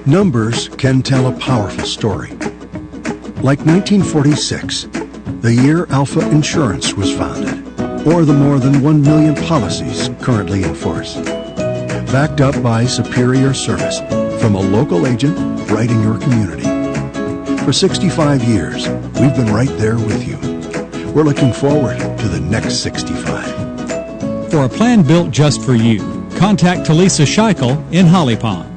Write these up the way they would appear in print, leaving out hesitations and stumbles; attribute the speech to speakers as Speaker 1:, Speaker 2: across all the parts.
Speaker 1: Numbers can tell a powerful story. Like 1946, the year Alpha Insurance was founded, or the more than 1 million policies currently in force. Backed up by superior service from a local agent right in your community. For 65 years, we've been right there with you. We're looking forward to the next 65.
Speaker 2: For a plan built just for you, contact Talisa Scheichel in Holly Pond.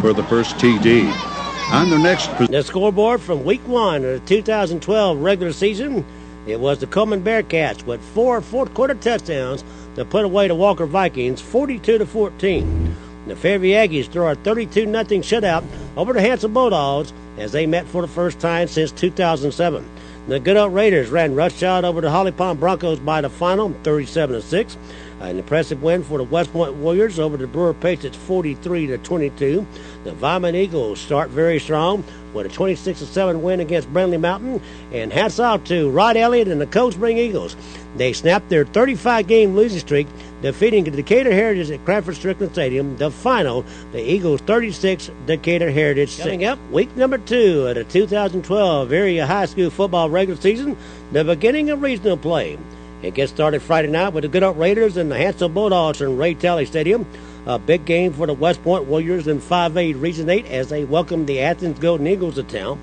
Speaker 3: For the first TD. On the next...
Speaker 4: The scoreboard from Week 1 of the 2012 regular season, it was the Cullman Bearcats with 4 fourth-quarter touchdowns to put away the Walker Vikings 42-14. The Fairview Aggies throw a 32-0 shutout over the Hanson Bulldogs as they met for the first time since 2007. The Good Oak Raiders ran roughshod over the Holly Pond Broncos by the final 37-6. An impressive win for the West Point Warriors over the Brewer Patriots 43-22. The Vyman Eagles start very strong with a 26-7 win against Brindley Mountain. And hats off to Rod Elliott and the Cold Spring Eagles. They snapped their 35-game losing streak, defeating the Decatur Heritage at Crawford-Strickland Stadium. The final, the Eagles 36, Decatur Heritage 6. Coming up, week number 2 of the 2012 area high school football regular season, the beginning of regional play. It gets started Friday night with the Good Oak Raiders and the Hanson Bulldogs in Ray Talley Stadium. A big game for the West Point Warriors in 5A Region 8 as they welcome the Athens Golden Eagles to town.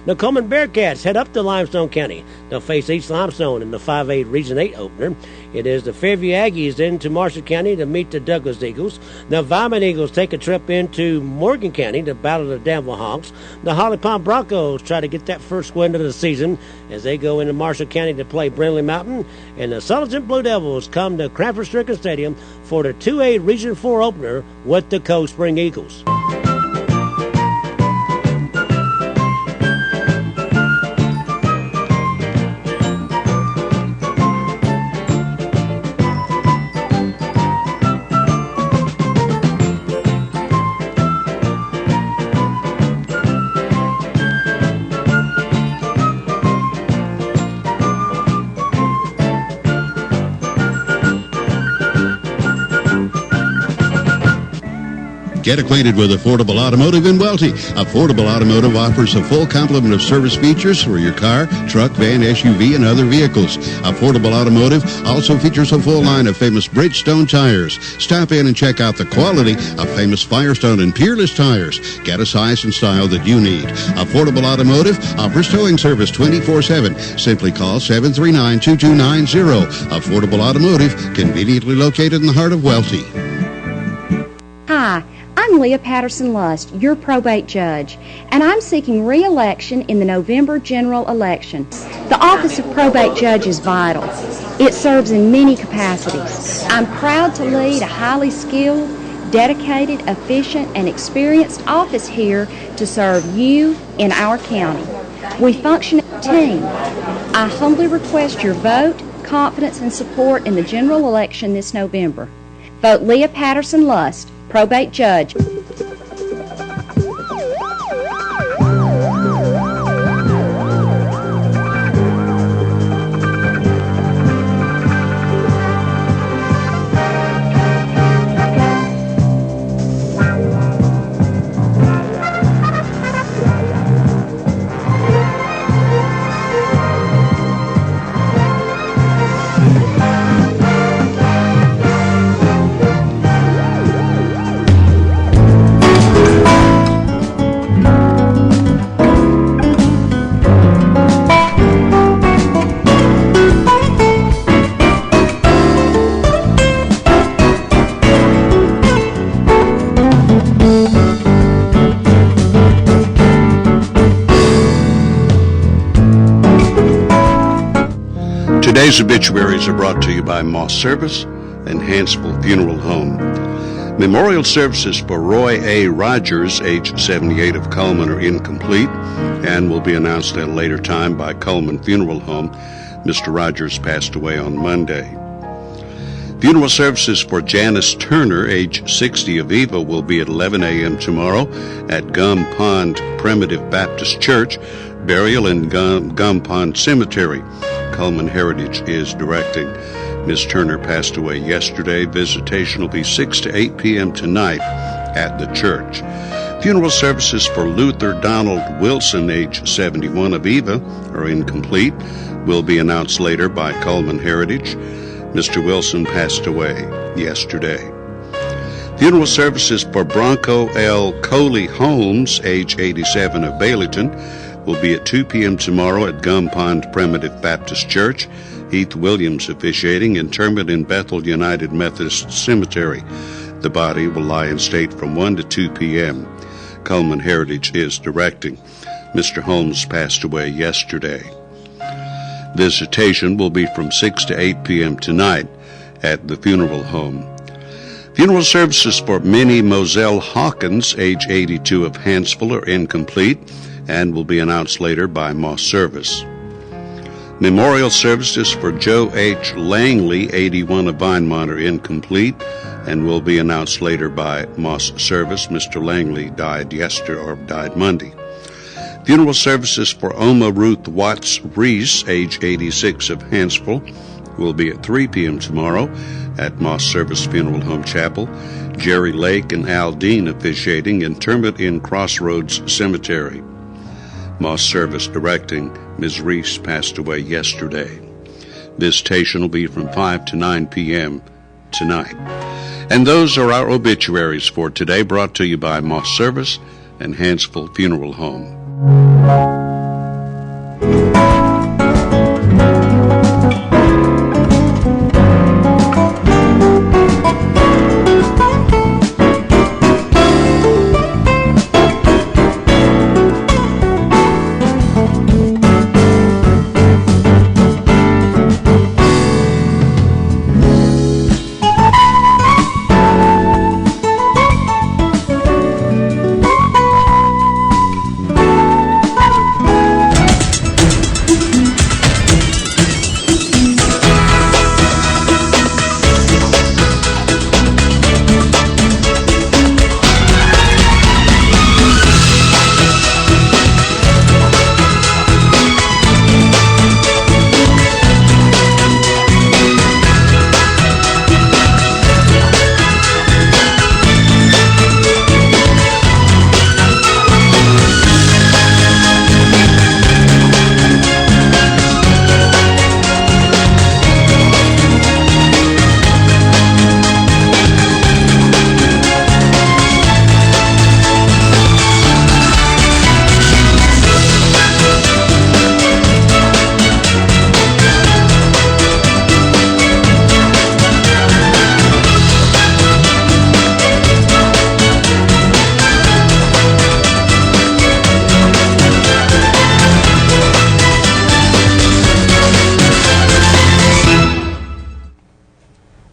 Speaker 4: The Cullman Bearcats head up to Limestone County. They'll face East Limestone in the 5A Region 8 opener. It is the Fairview Aggies into Marshall County to meet the Douglas Eagles. The Vyman Eagles take a trip into Morgan County to battle the Danville Hawks. The Holly Pond Broncos try to get that first win of the season as they go into Marshall County to play Brindley Mountain. And the Sullivan Blue Devils come to Crawford-Strickland Stadium for the 2A Region 4 opener with the Cold Spring Eagles.
Speaker 3: Get acquainted with Affordable Automotive in Welty. Affordable Automotive offers a full complement of service features for your car, truck, van, SUV, and other vehicles. Affordable Automotive also features a full line of famous Bridgestone tires. Stop in and check out the quality of famous Firestone and Peerless tires. Get a size and style that you need. Affordable Automotive offers towing service 24/7. Simply call 739-2290. Affordable Automotive, conveniently located in the heart of Welty.
Speaker 5: Hi, I'm Leah Patterson-Lust, your probate judge, and I'm seeking re-election in the November general election. The office of probate judge is vital. It serves in many capacities. I'm proud to lead a highly skilled, dedicated, efficient, and experienced office here to serve you in our county. We function as a team. I humbly request your vote, confidence, and support in the general election this November. Vote Leah Patterson-Lust, probate judge.
Speaker 3: Today's obituaries are brought to you by Moss Service and Hansville Funeral Home. Memorial services for Roy A. Rogers, age 78, of Cullman, are incomplete and will be announced at a later time by Cullman Funeral Home. Mr. Rogers passed away on Monday. Funeral services for Janice Turner, age 60, of Eva, will be at 11 a.m. tomorrow at Gum Pond Primitive Baptist Church. Burial in Gum Pond Cemetery. Cullman Heritage is directing. Ms. Turner passed away yesterday. Visitation will be 6 to 8 p.m. tonight at the church. Funeral services for Luther Donald Wilson, age 71, of Eva, are incomplete. Will be announced later by Cullman Heritage. Mr. Wilson passed away yesterday. Funeral services for Bronco L. Coley Holmes, age 87, of Baileyton, will be at 2 p.m. tomorrow at Gum Pond Primitive Baptist Church. Heath Williams officiating. Interment in Bethel United Methodist Cemetery. The body will lie in state from 1 to 2 p.m. Cullman Heritage is directing. Mr. Holmes passed away yesterday. Visitation will be from 6 to 8 p.m. tonight at the funeral home. Funeral services for Minnie Moselle Hawkins, age 82, of Hansville, are incomplete and will be announced later by Moss Service. Memorial services for Joe H. Langley, 81, of Vinemont, are incomplete and will be announced later by Moss Service. Mr. Langley died Monday. Funeral services for Oma Ruth Watts Reese, age 86, of Hansville, will be at 3 p.m. tomorrow at Moss Service Funeral Home Chapel. Jerry Lake and Al Dean officiating. Interment in Crossroads Cemetery. Moss Service directing. Ms. Reese passed away yesterday. Visitation will be from 5 to 9 p.m. tonight. And those are our obituaries for today, brought to you by Moss Service and Hansville Funeral Home.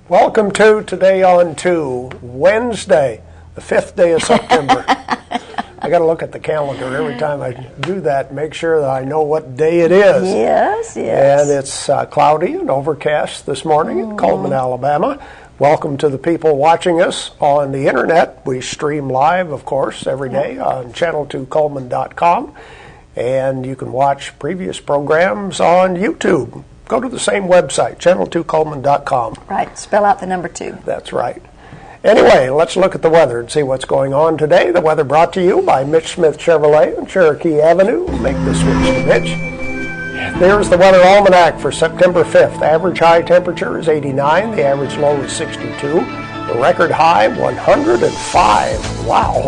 Speaker 6: Welcome to Today on 2, Wednesday, the 5th day of September. I got to look at the calendar every time I do that, make sure that I know what day it is.
Speaker 7: Yes, yes.
Speaker 6: And it's cloudy and overcast this morning in Cullman, Alabama. Welcome to the people watching us on the internet. We stream live, of course, every day on channel2cullman.com. And you can watch previous programs on YouTube. Go to the same website, channel2cullman.com.
Speaker 7: Right, spell out the number 2.
Speaker 6: That's right. Anyway, let's look at the weather and see what's going on today. The weather brought to you by Mitch Smith Chevrolet on Cherokee Avenue. Make the switch to Mitch. There's the weather almanac for September 5th. Average high temperature is 89. The average low is 62. The record high, 105. Wow.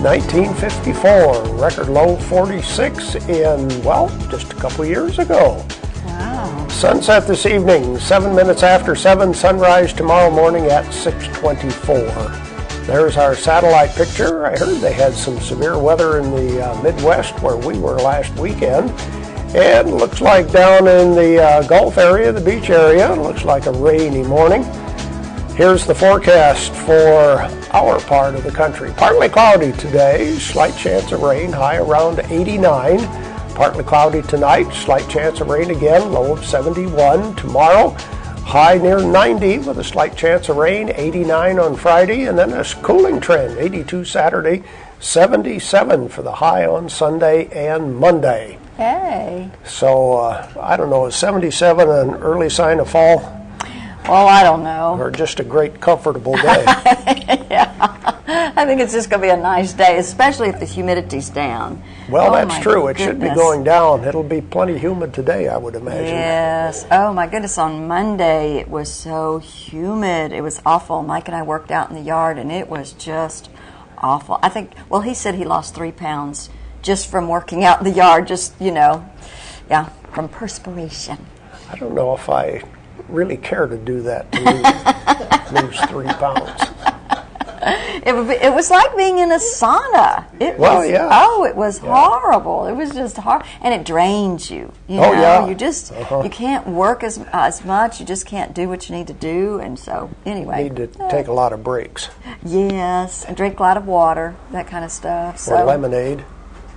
Speaker 6: 1954. Record low, 46 in, well, just a couple years ago.
Speaker 7: Wow.
Speaker 6: Sunset this evening, 7 minutes after 7. Sunrise tomorrow morning at 6:24. There's our satellite picture. I heard they had some severe weather in the Midwest where we were last weekend. And looks like down in the Gulf area, the beach area, looks like a rainy morning. Here's the forecast for our part of the country. Partly cloudy today, slight chance of rain, high around 89. Partly cloudy tonight, slight chance of rain again, low of 71. Tomorrow, high near 90 with a slight chance of rain, 89 on Friday, and then a cooling trend, 82 Saturday, 77 for the high on Sunday and Monday.
Speaker 7: Hey.
Speaker 6: So, I don't know, is 77 an early sign of fall?
Speaker 7: Well, I don't know.
Speaker 6: Or just a great comfortable day?
Speaker 7: Yeah. I think it's just going to be a nice day, especially if the humidity's down.
Speaker 6: Well,
Speaker 7: Oh,
Speaker 6: that's
Speaker 7: my
Speaker 6: true. It should be
Speaker 7: goodness.
Speaker 6: going down. It'll be plenty humid today, I would imagine.
Speaker 7: Yes. Oh, my goodness. On Monday, it was so humid. It was awful. Mike and I worked out in the yard, and it was just awful. I think, well, he said he lost 3 pounds just from working out in the yard, just, from perspiration.
Speaker 6: I don't know if I really care to do that to lose 3 pounds.
Speaker 7: It was like being in a sauna. It was horrible. It was just hard, and it drains you. You just you can't work as much. You just can't do what you need to do, and so anyway,
Speaker 6: Need to take a lot of breaks.
Speaker 7: Yes, and drink a lot of water, that kind of stuff.
Speaker 6: Or lemonade.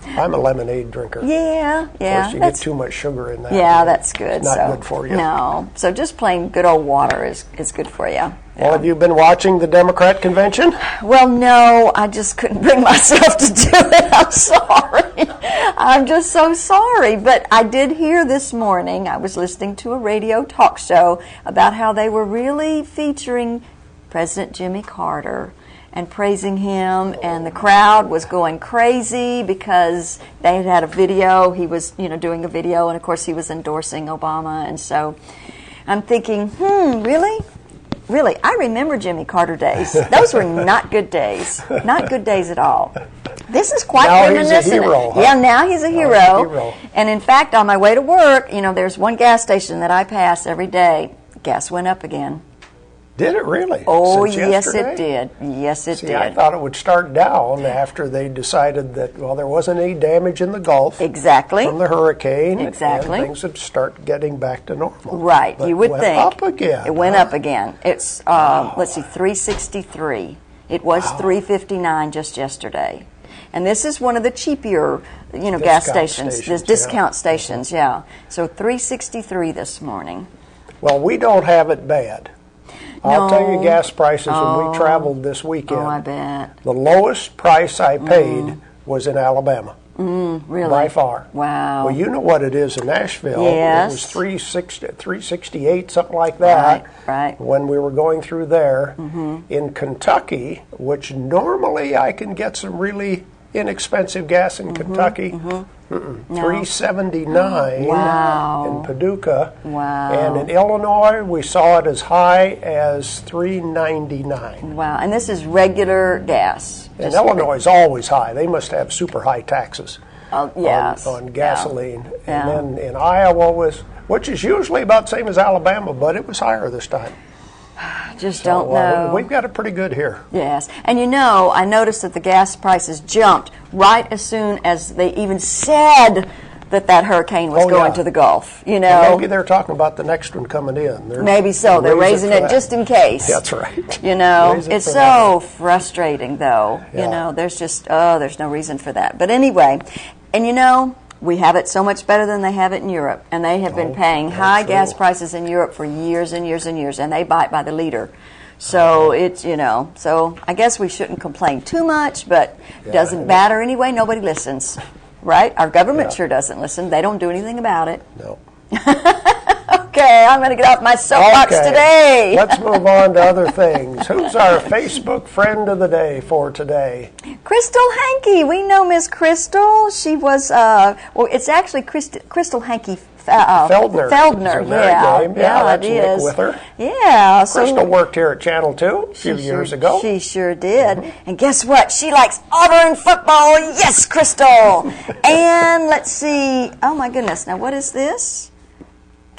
Speaker 6: I'm a lemonade drinker.
Speaker 7: Yeah.
Speaker 6: Of course, you get too much sugar in that.
Speaker 7: Yeah, that's good.
Speaker 6: It's not good for you.
Speaker 7: No, so just plain good old water is good for you.
Speaker 6: Well, have you been watching the Democrat convention?
Speaker 7: Well, no, I just couldn't bring myself to do it. I'm sorry. I'm just so sorry. But I did hear this morning, I was listening to a radio talk show about how they were really featuring President Jimmy Carter and praising him, and the crowd was going crazy because they had a video. He was, doing a video, and of course he was endorsing Obama. And so I'm thinking, really? Really, I remember Jimmy Carter days. Those were not good days. Not good days at all. This is quite reminiscent.
Speaker 6: He's a hero, huh?
Speaker 7: Yeah, now he's a hero. And in fact, on my way to work, there's one gas station that I pass every day. Gas went up again.
Speaker 6: Did it really?
Speaker 7: Oh,
Speaker 6: Since
Speaker 7: yes,
Speaker 6: yesterday?
Speaker 7: it did. Yes, it did.
Speaker 6: I thought it would start down after they decided that, there wasn't any damage in the Gulf.
Speaker 7: Exactly.
Speaker 6: From the hurricane.
Speaker 7: Exactly.
Speaker 6: And things would start getting back to normal.
Speaker 7: Right.
Speaker 6: But
Speaker 7: you would
Speaker 6: went
Speaker 7: think.
Speaker 6: up again.
Speaker 7: It went up again. It's, let's see, 363. It was 359 just yesterday. And this is one of the cheaper, gas stations. There's discount stations, yeah. So 363 this morning.
Speaker 6: Well, we don't have it bad. I'll tell you gas prices when we traveled this weekend.
Speaker 7: Oh, I bet.
Speaker 6: The lowest price I paid was in Alabama.
Speaker 7: Really?
Speaker 6: By far.
Speaker 7: Wow.
Speaker 6: Well, you know what it is in Nashville.
Speaker 7: Yes.
Speaker 6: It was 368, something like that.
Speaker 7: Right.
Speaker 6: When we were going through there. In Kentucky, which normally I can get some really inexpensive gas in Kentucky. 379 in Paducah.
Speaker 7: Wow.
Speaker 6: And in Illinois, we saw it as high as 399.
Speaker 7: Wow. And this is regular gas.
Speaker 6: And Illinois is always high. They must have super high taxes on gasoline.
Speaker 7: Yeah.
Speaker 6: And then in Iowa which is usually about the same as Alabama, but it was higher this time.
Speaker 7: Just don't know.
Speaker 6: We've got it pretty good here.
Speaker 7: Yes. And I noticed that the gas prices jumped right as soon as they even said that hurricane was going to the Gulf.
Speaker 6: Well, maybe they're talking about the next one coming in.
Speaker 7: Maybe so. They're raising it just in case.
Speaker 6: That's right.
Speaker 7: It's so frustrating, though.
Speaker 6: Yeah.
Speaker 7: There's just, there's no reason for that. But anyway, and we have it so much better than they have it in Europe. And they have been paying high gas prices in Europe for years and years and years, and they buy it by the liter. So it's, so I guess we shouldn't complain too much, but it doesn't matter anyway. Nobody listens, right? Our government sure doesn't listen. They don't do anything about it.
Speaker 6: No.
Speaker 7: Okay, I'm going to get off my soapbox today.
Speaker 6: Let's move on to other things. Who's our Facebook friend of the day for today?
Speaker 7: Crystal Hankey. We know Miss Crystal. She was, it's actually Crystal Hankey
Speaker 6: Feldner.
Speaker 7: Yeah,
Speaker 6: that's Nick with her.
Speaker 7: Yeah. So
Speaker 6: Crystal worked here at Channel 2 a few years ago.
Speaker 7: She sure did. And guess what? She likes Auburn football. Yes, Crystal. And let's see. Oh, my goodness. Now, what is this?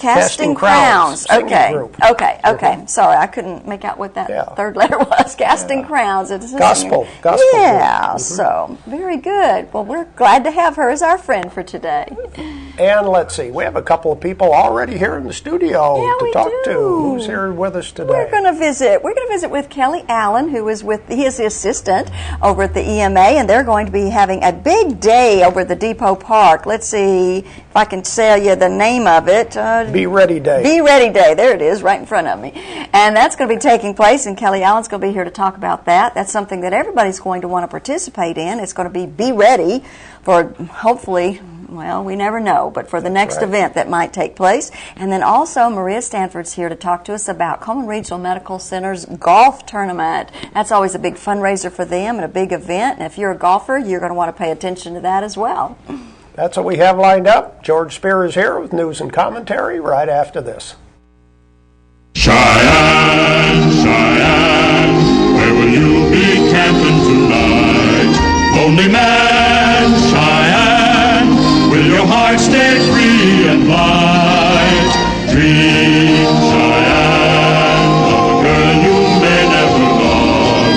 Speaker 7: Casting Crowns.
Speaker 6: Singing
Speaker 7: Okay.
Speaker 6: group.
Speaker 7: Okay. Sorry, I couldn't make out what that third letter was. Casting Crowns. It's a
Speaker 6: Gospel.
Speaker 7: singer.
Speaker 6: Gospel
Speaker 7: Yeah.
Speaker 6: group.
Speaker 7: So very good. Well, we're glad to have her as our friend for today.
Speaker 6: And let's see, we have a couple of people already here in the studio to talk to. Who's here with us today?
Speaker 7: We're going to visit with Kelly Allen, he is the assistant over at the EMA, and they're going to be having a big day over at the Depot Park. Let's see if I can tell you the name of it.
Speaker 6: Be Ready Day.
Speaker 7: Be Ready Day. There it is, right in front of me. And that's going to be taking place, and Kelly Allen's going to be here to talk about that. That's something that everybody's going to want to participate in. It's going to be ready for, hopefully, well, we never know, but for the next event that might take place. And then also, Maria Stanford's here to talk to us about Coleman Regional Medical Center's golf tournament. That's always a big fundraiser for them and a big event. And if you're a golfer, you're going to want to pay attention to that as well.
Speaker 6: That's what we have lined up. George Spear is here with news and commentary right after this.
Speaker 8: Cheyenne, Cheyenne, where will you be camping tonight? Lonely man, Cheyenne, will your heart stay free and light? Dream, Cheyenne, of a girl you may never love.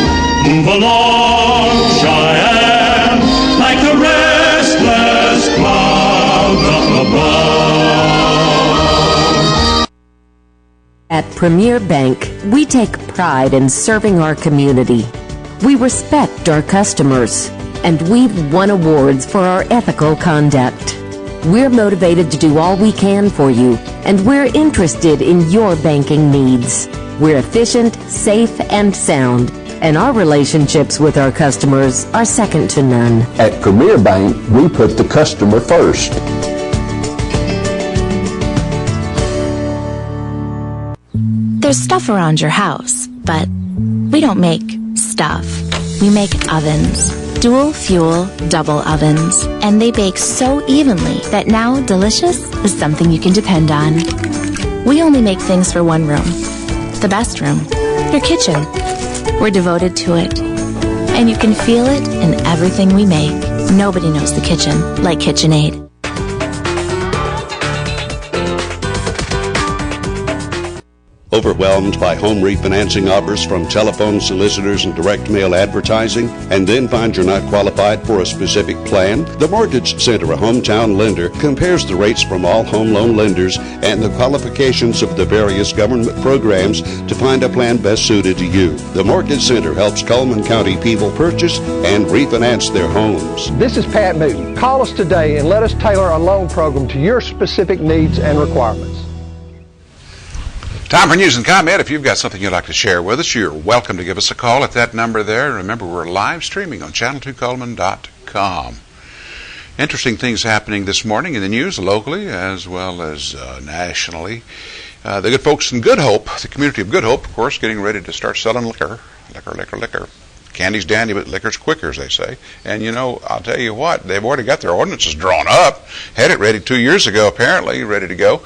Speaker 8: Move along, Cheyenne, like the restless clouds up above.
Speaker 9: At Premier Bank, we take pride in serving our community. We respect our customers, and we've won awards for our ethical conduct. We're motivated to do all we can for you, and we're interested in your banking needs. We're efficient, safe, and sound, and our relationships with our customers are second to none.
Speaker 10: At Premier Bank, we put the customer first.
Speaker 11: There's stuff around your house, but we don't make stuff. We make ovens. Dual fuel, double ovens. And they bake so evenly that now delicious is something you can depend on. We only make things for one room. The best room. Your kitchen. We're devoted to it. And you can feel it in everything we make. Nobody knows the kitchen like KitchenAid.
Speaker 3: Overwhelmed by home refinancing offers from telephone solicitors and direct mail advertising, and then find you're not qualified for a specific plan? The Mortgage Center, a hometown lender, compares the rates from all home loan lenders and the qualifications of the various government programs to find a plan best suited to you. The Mortgage Center helps Coleman County people purchase and refinance their homes.
Speaker 12: This is Pat Newton. Call us today and let us tailor a loan program to your specific needs and requirements.
Speaker 13: Time for news and comment. If you've got something you'd like to share with us, you're welcome to give us a call at that number there. Remember, we're live streaming on channel2coleman.com. Interesting things happening this morning in the news, locally as well as nationally. The good folks in Good Hope, the community of Good Hope, of course, getting ready to start selling liquor. Candy's dandy, but liquor's quicker, as they say. And, you know, I'll tell you what, they've already got their ordinances drawn up, had it ready 2 years ago, apparently, ready to go.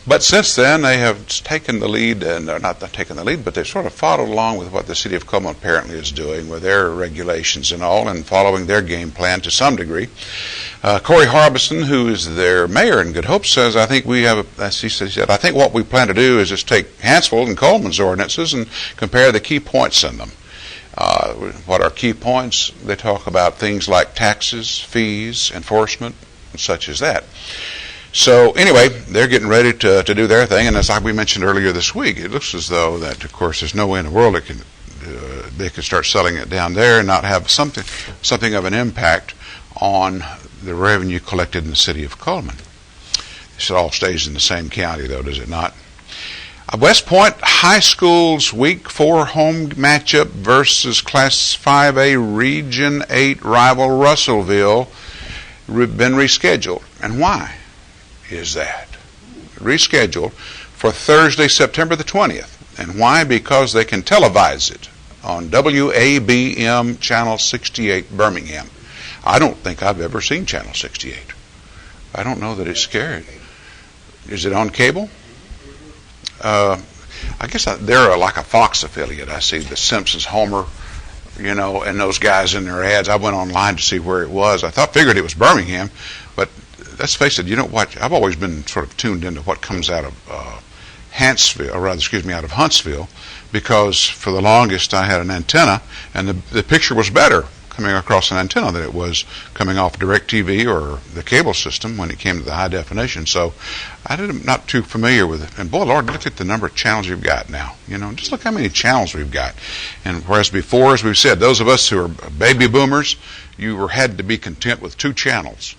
Speaker 13: But since then, they have taken the lead, and not taken the lead, but they've sort of followed along with what the city of Coleman apparently is doing with their regulations and all, and following their game plan to some degree. Corey Harbison, who is their mayor in Good Hope, says, I think I think what we plan to do is just take Hansfield and Coleman's ordinances and compare the key points in them. What are key points? They talk about things like taxes, fees, enforcement, and such as that. So anyway, they're getting ready to do their thing, and as like we mentioned earlier this week, it looks as though that, of course, there's no way in the world they can start selling it down there and not have something of an impact on the revenue collected in the city of Coleman. This all stays in the same county, though, does it not? West Point High School's Week 4 home matchup versus Class 5A Region 8 rival Russellville been rescheduled. And why is that? Rescheduled for Thursday, September the 20th. And why? Because they can televise it on WABM Channel 68 Birmingham. I don't think I've ever seen Channel 68. I don't know that it's scary. Is it on cable? I guess they're like a Fox affiliate. I see the Simpsons, Homer, you know, and those guys in their ads. I went online to see where it was. Figured it was Birmingham, but let's face it, you don't watch. I've always been sort of tuned into what comes out of out of Huntsville, because for the longest I had an antenna, and the picture was better coming across an antenna than it was coming off DirecTV or the cable system when it came to the high definition. So I'm not too familiar with it. And boy, Lord, look at the number of channels you've got now. You know, just look how many channels we've got. And whereas before, as we've said, those of us who are baby boomers, had to be content with 2 channels.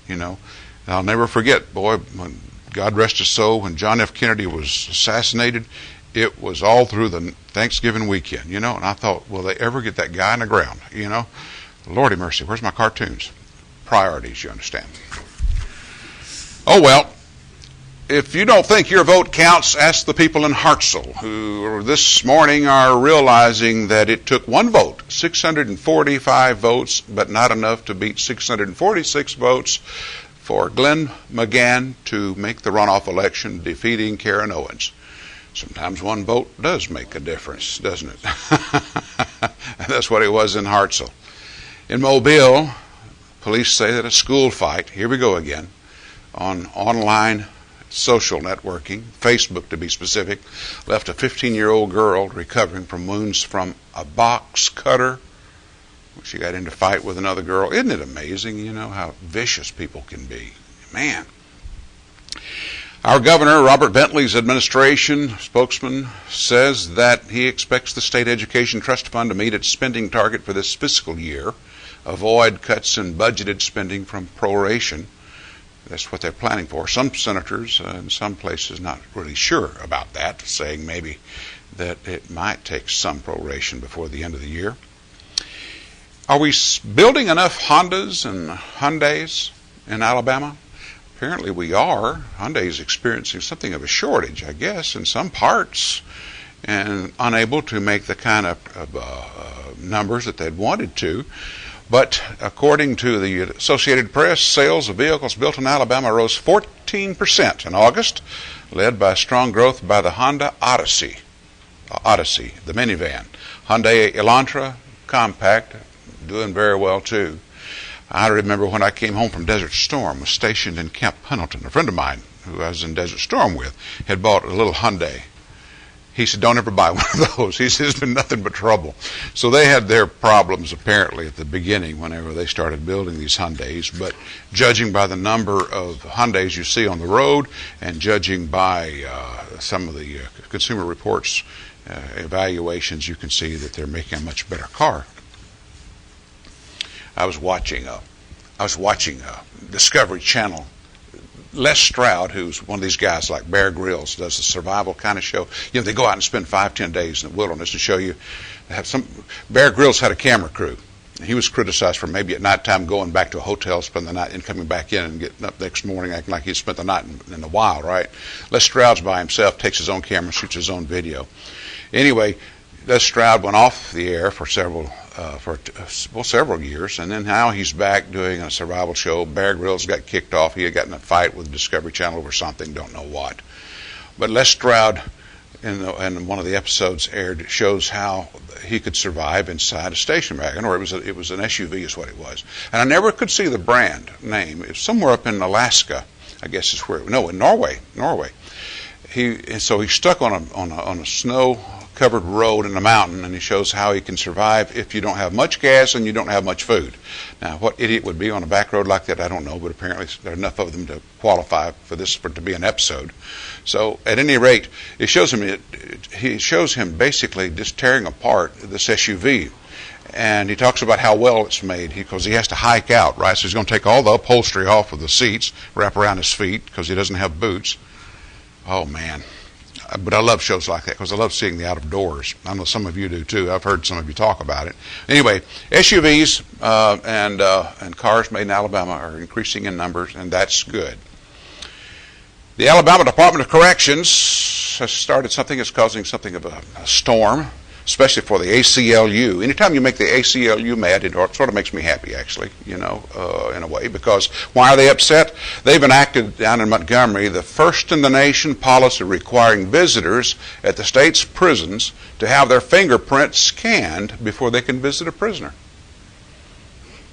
Speaker 13: You know, and I'll never forget, boy, when God rest his soul, when John F. Kennedy was assassinated, it was all through the Thanksgiving weekend, you know, and I thought, will they ever get that guy in the ground, you know? Lordy mercy, where's my cartoons? Priorities, you understand. Oh, well, if you don't think your vote counts, ask the people in Hartselle, who this morning are realizing that it took 1 vote, 645 votes, but not enough to beat 646 votes for Glenn McGann to make the runoff election, defeating Karen Owens. Sometimes 1 vote does make a difference, doesn't it? And that's what it was in Hartselle. In Mobile, police say that a school fight, here we go again, on online social networking, Facebook to be specific, left a 15-year-old girl recovering from wounds from a box cutter. She got into a fight with another girl. Isn't it amazing, you know, how vicious people can be? Man. Our governor, Robert Bentley's administration spokesman, says that he expects the State Education Trust Fund to meet its spending target for this fiscal year, avoid cuts in budgeted spending from proration. That's what they're planning for. Some senators in some places not really sure about that, saying maybe that it might take some proration before the end of the year. Are we building enough Hondas and Hyundais in Alabama? Apparently we are. Hyundai is experiencing something of a shortage, I guess, in some parts, and unable to make the kind of numbers that they'd wanted to. But according to the Associated Press, sales of vehicles built in Alabama rose 14% in August, led by strong growth by the Honda Odyssey, the minivan. Hyundai Elantra compact, doing very well too. I remember when I came home from Desert Storm, was stationed in Camp Pendleton. A friend of mine who I was in Desert Storm with had bought a little Hyundai. He said, don't ever buy one of those. He said, it's been nothing but trouble. So they had their problems apparently at the beginning whenever they started building these Hyundais. But judging by the number of Hyundais you see on the road and judging by some of the Consumer Reports evaluations, you can see that they're making a much better car. I was watching Discovery Channel. Les Stroud, who's one of these guys like Bear Grylls, does a survival kind of show. You know, they go out and spend 5-10 days in the wilderness to show you. Bear Grylls had a camera crew. He was criticized for maybe at nighttime going back to a hotel, spend the night, and coming back in and getting up next morning acting like he'd spent the night in the wild, right? Les Stroud's by himself, takes his own camera, shoots his own video. Anyway, Les Stroud went off the air for several years, and then now he's back doing a survival show. Bear Grylls got kicked off. He had gotten in a fight with Discovery Channel over something, don't know what. But Les Stroud, in one of the episodes aired, shows how he could survive inside a station wagon, or it was an SUV is what it was. And I never could see the brand name. It was somewhere up in Alaska, I guess is where. No, in Norway. So he's stuck on a snow-covered road in the mountain, and he shows how he can survive if you don't have much gas and you don't have much food. Now, what idiot would be on a back road like that, I don't know, but apparently there are enough of them to qualify for it to be an episode. So, at any rate, he shows him basically just tearing apart this SUV. And he talks about how well it's made because he has to hike out, right? So he's going to take all the upholstery off of the seats, wrap around his feet because he doesn't have boots. Oh, man. But I love shows like that because I love seeing the out of doors. I know some of you do too. I've heard some of you talk about it. Anyway, SUVs and cars made in Alabama are increasing in numbers, and that's good. The Alabama Department of Corrections has started something that's causing something of a storm, especially for the ACLU. Anytime you make the ACLU mad, it sort of makes me happy, actually, in a way, because why are they upset? They've enacted down in Montgomery the first in the nation policy requiring visitors at the state's prisons to have their fingerprints scanned before they can visit a prisoner.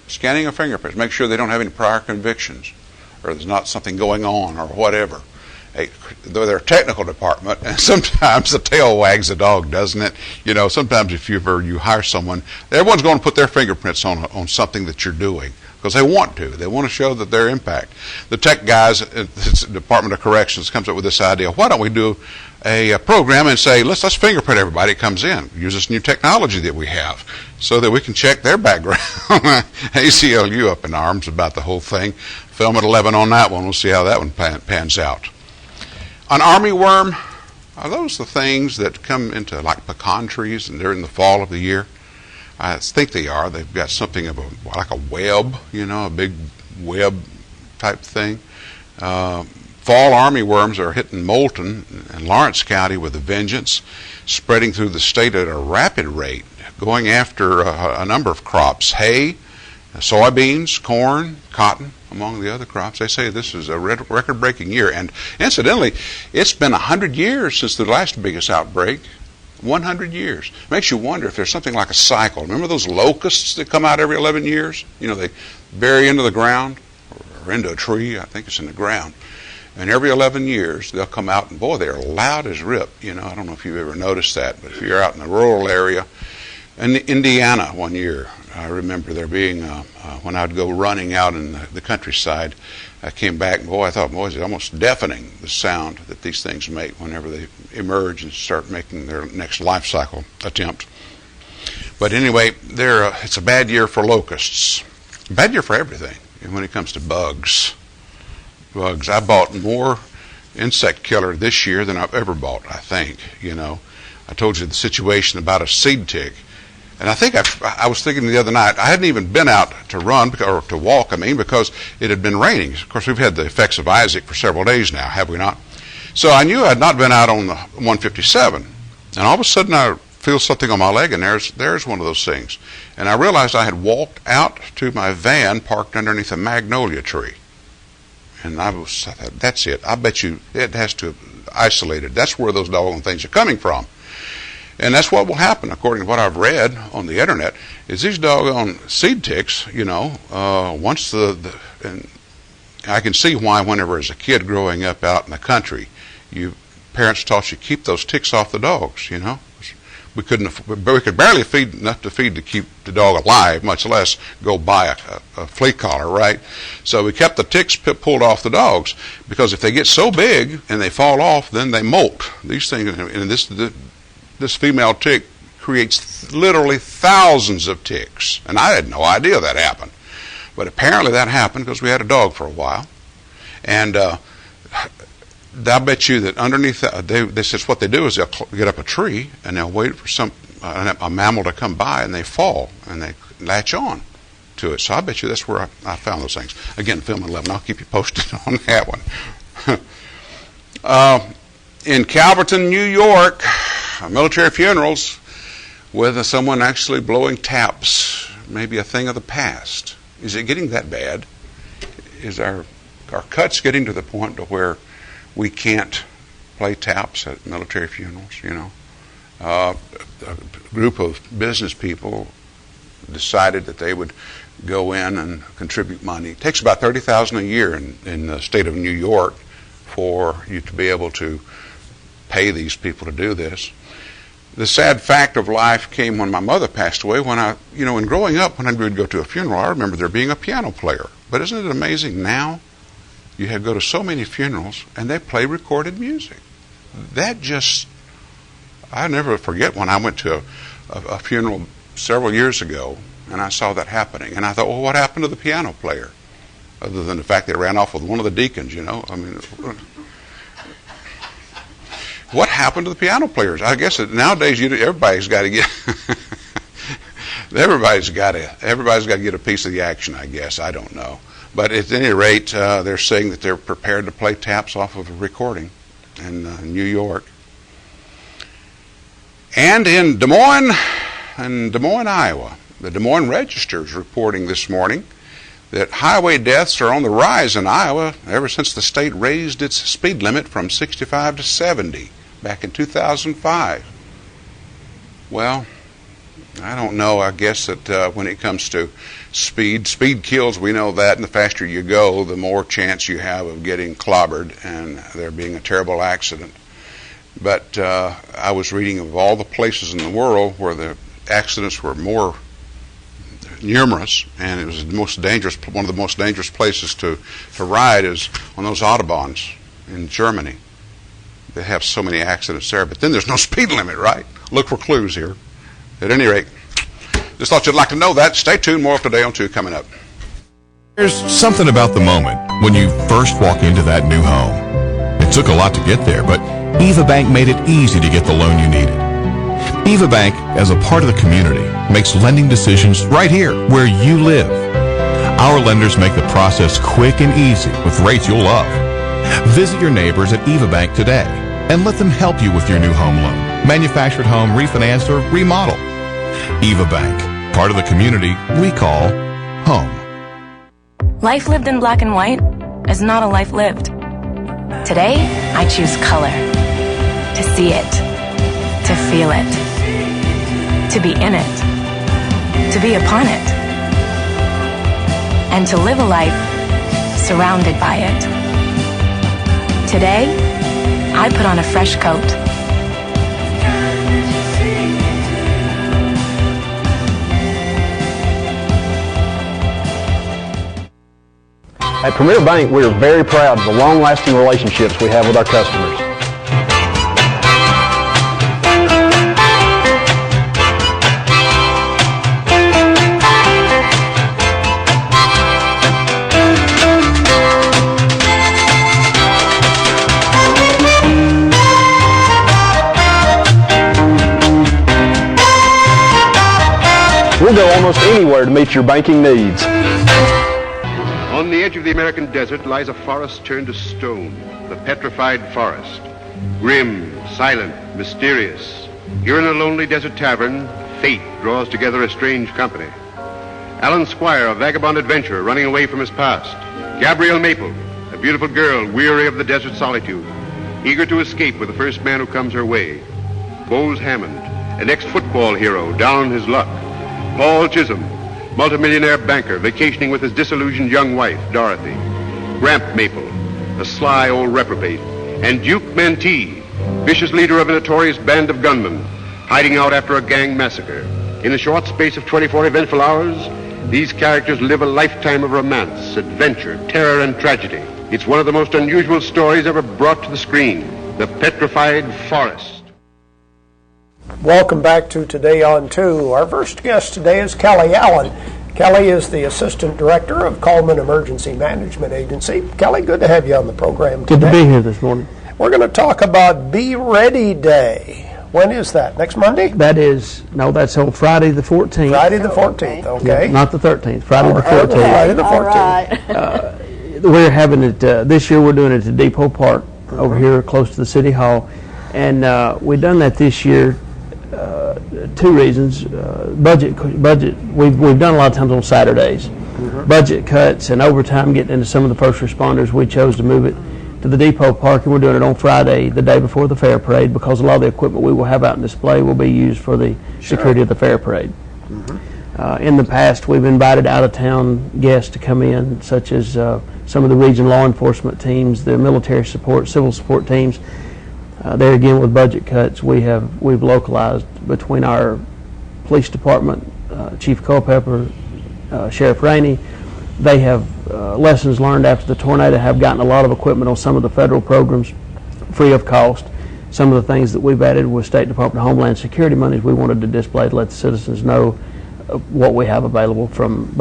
Speaker 13: Scanning of fingerprints, make sure they don't have any prior convictions or there's not something going on or whatever. They're a technical department, and sometimes the tail wags the dog, doesn't it? You know, sometimes if you hire someone, everyone's going to put their fingerprints on something that you're doing because they want to. They want to show that their impact. The tech guys at the Department of Corrections comes up with this idea: why don't we do a program and say, let's fingerprint everybody that comes in, use this new technology that we have, so that we can check their background. ACLU up in arms about the whole thing. Film at 11 on that one. We'll see how that one pans out. An armyworm, are those the things that come into like pecan trees and they're in the fall of the year? I think they are. They've got something of like a web, you know, a big web type thing. Fall armyworms are hitting Moulton and Lawrence County with a vengeance, spreading through the state at a rapid rate, going after a number of crops: hay, soybeans, corn, cotton, among the other crops. They say this is a record-breaking year. And incidentally, it's been 100 years since the last biggest outbreak. 100 years. Makes you wonder if there's something like a cycle. Remember those locusts that come out every 11 years? You know, they bury into the ground or into a tree. I think it's in the ground. And every 11 years, they'll come out, and boy, they're loud as rip. You know, I don't know if you've ever noticed that, but if you're out in the rural area. In Indiana one year, I remember there being, when I'd go running out in the countryside, I came back, and boy, I thought, boy, it's almost deafening, the sound that these things make whenever they emerge and start making their next life cycle attempt. But anyway, it's a bad year for locusts. Bad year for everything when it comes to bugs. I bought more insect killer this year than I've ever bought, I think. You know, I told you the situation about a seed tick. And I think I was thinking the other night, I hadn't even been out to run, or to walk, because it had been raining. Of course, we've had the effects of Isaac for several days now, have we not? So I knew I had not been out on the 157. And all of a sudden I feel something on my leg, and there's one of those things. And I realized I had walked out to my van parked underneath a magnolia tree. And I thought, that's it. I bet you it has to have isolated. That's where those doggone things are coming from. And that's what will happen, according to what I've read on the internet, is these doggone seed ticks, you know, once and I can see why whenever as a kid growing up out in the country, parents taught you keep those ticks off the dogs, you know. We could barely feed enough to keep the dog alive, much less go buy a flea collar, right? So we kept the ticks pulled off the dogs, because if they get so big and they fall off, then they molt. These things, and this female tick creates literally thousands of ticks. And I had no idea that happened. But apparently that happened because we had a dog for a while. And I bet you that underneath this is what they do is they'll get up a tree and they'll wait for a mammal to come by, and they fall and they latch on to it. So I bet you that's where I found those things. Again, film 11. I'll keep you posted on that one. In Calverton, New York, military funerals with someone actually blowing taps, maybe a thing of the past. Is it getting that bad? Is our cuts getting to the point to where we can't play taps at military funerals? You know, a group of business people decided that they would go in and contribute money. It takes about $30,000 a year in the state of New York for you to be able to pay these people to do this. The sad fact of life came when my mother passed away. In growing up, when I would go to a funeral, I remember there being a piano player. But isn't it amazing now? You go to so many funerals and they play recorded music. I never forget when I went to a funeral several years ago and I saw that happening. And I thought, well, what happened to the piano player? Other than the fact they ran off with one of the deacons, you know. What happened to the piano players? I guess nowadays everybody's got to get everybody's got to get a piece of the action. I guess, I don't know, but at any rate, they're saying that they're prepared to play taps off of a recording in New York. And in Des Moines, Iowa, the Des Moines Register is reporting this morning that highway deaths are on the rise in Iowa ever since the state raised its speed limit from 65 to 70 back in 2005. Well, I don't know. I guess that when it comes to speed kills. We know that, and the faster you go, the more chance you have of getting clobbered and there being a terrible accident. But I was reading of all the places in the world where the accidents were more numerous, and it was the most dangerous. One of the most dangerous places to ride is on those autobahns in Germany. They have so many accidents there, but then there's no speed limit, right? Look for clues here. At any rate, just thought you'd like to know that. Stay tuned. More of Today on 2 coming up.
Speaker 14: There's something about the moment when you first walk into that new home. It took a lot to get there, but Eva Bank made it easy to get the loan you needed. Eva Bank, as a part of the community, makes lending decisions right here where you live. Our lenders make the process quick and easy with rates you'll love. Visit your neighbors at Eva Bank today and let them help you with your new home loan, manufactured home, refinance, or remodel. Eva Bank, part of the community we call home.
Speaker 15: Life lived in black and white is not a life lived. Today, I choose color. To see it. To feel it. To be in it. To be upon it. And to live a life surrounded by it. Today, I put on a fresh coat.
Speaker 12: At Premier Bank, we are very proud of the long-lasting relationships we have with our customers. We'll go almost anywhere to meet your banking needs.
Speaker 16: On the edge of the American desert lies a forest turned to stone, the petrified forest. Grim, silent, mysterious. Here in a lonely desert tavern, fate draws together a strange company. Alan Squire, a vagabond adventurer running away from his past. Gabrielle Maple, a beautiful girl weary of the desert solitude, eager to escape with the first man who comes her way. Bose Hammond, an ex-football hero down on his luck. Paul Chisholm, multimillionaire banker vacationing with his disillusioned young wife, Dorothy. Gramp Maple, a sly old reprobate. And Duke Mentee, vicious leader of a notorious band of gunmen, hiding out after a gang massacre. In a short space of 24 eventful hours, these characters live a lifetime of romance, adventure, terror, and tragedy. It's one of the most unusual stories ever brought to the screen, The Petrified Forest.
Speaker 6: Welcome back to Today on 2. Our first guest today is Kelly Allen. Kelly is the Assistant Director of Cullman Emergency Management Agency. Kelly, good to have you on the program today.
Speaker 17: Good to be here this morning.
Speaker 6: We're going to talk about Be Ready Day. When is that? Next Monday?
Speaker 17: That's on Friday the 14th.
Speaker 6: Friday the 14th, okay.
Speaker 17: Yeah, not the 13th, Friday the 14th.
Speaker 6: Okay. Friday the 14th.
Speaker 17: We're having it, this year we're doing it at Depot Park over here close to the City Hall. And we've done that this year. Two reasons. Budget. We've done a lot of times on Saturdays. Budget cuts and overtime getting into some of the first responders. We chose to move it to the Depot Park, and we're doing it on Friday, the day before the fair parade, because a lot of the equipment we will have out in display will be used for the security of the fair parade. In the past, we've invited out-of-town guests to come in, such as some of the region law enforcement teams, the military support, civil support teams. There again, with budget cuts, we've localized between our police department, Chief Culpepper, Sheriff Rainey. They have lessons learned after the tornado, have gotten a lot of equipment on some of the federal programs free of cost. Some of the things that we've added with State Department of Homeland Security monies we wanted to display to let the citizens know what we have available, from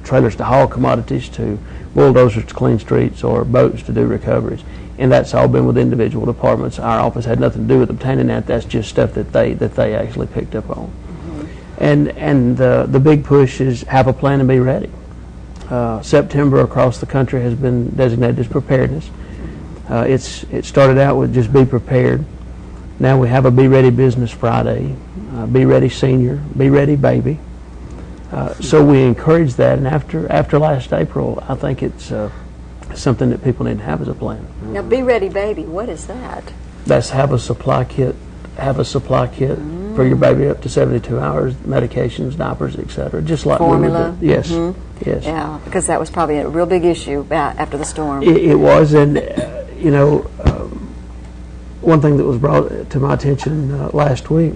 Speaker 17: trailers to haul commodities to bulldozers to clean streets or boats to do recoveries. And that's all been with individual departments. Our office had nothing to do with obtaining that. That's just stuff that they actually picked up on. And the big push is have a plan and be ready. September across the country has been designated as preparedness. It started out with just be prepared. Now we have a Be Ready Business Friday, Be Ready Senior, Be Ready Baby. So we encourage that, and after last April, I think it's something that people need to have as a plan.
Speaker 7: Now, Be Ready Baby, what is that?
Speaker 17: That's have a supply kit. Have a supply kit. for your baby up to 72 hours, medications, diapers, etc. Just like
Speaker 7: formula.
Speaker 17: We would do. Yes, yes.
Speaker 7: Yeah, because that was probably a real big issue after the storm.
Speaker 17: It was, and you know, one thing that was brought to my attention last week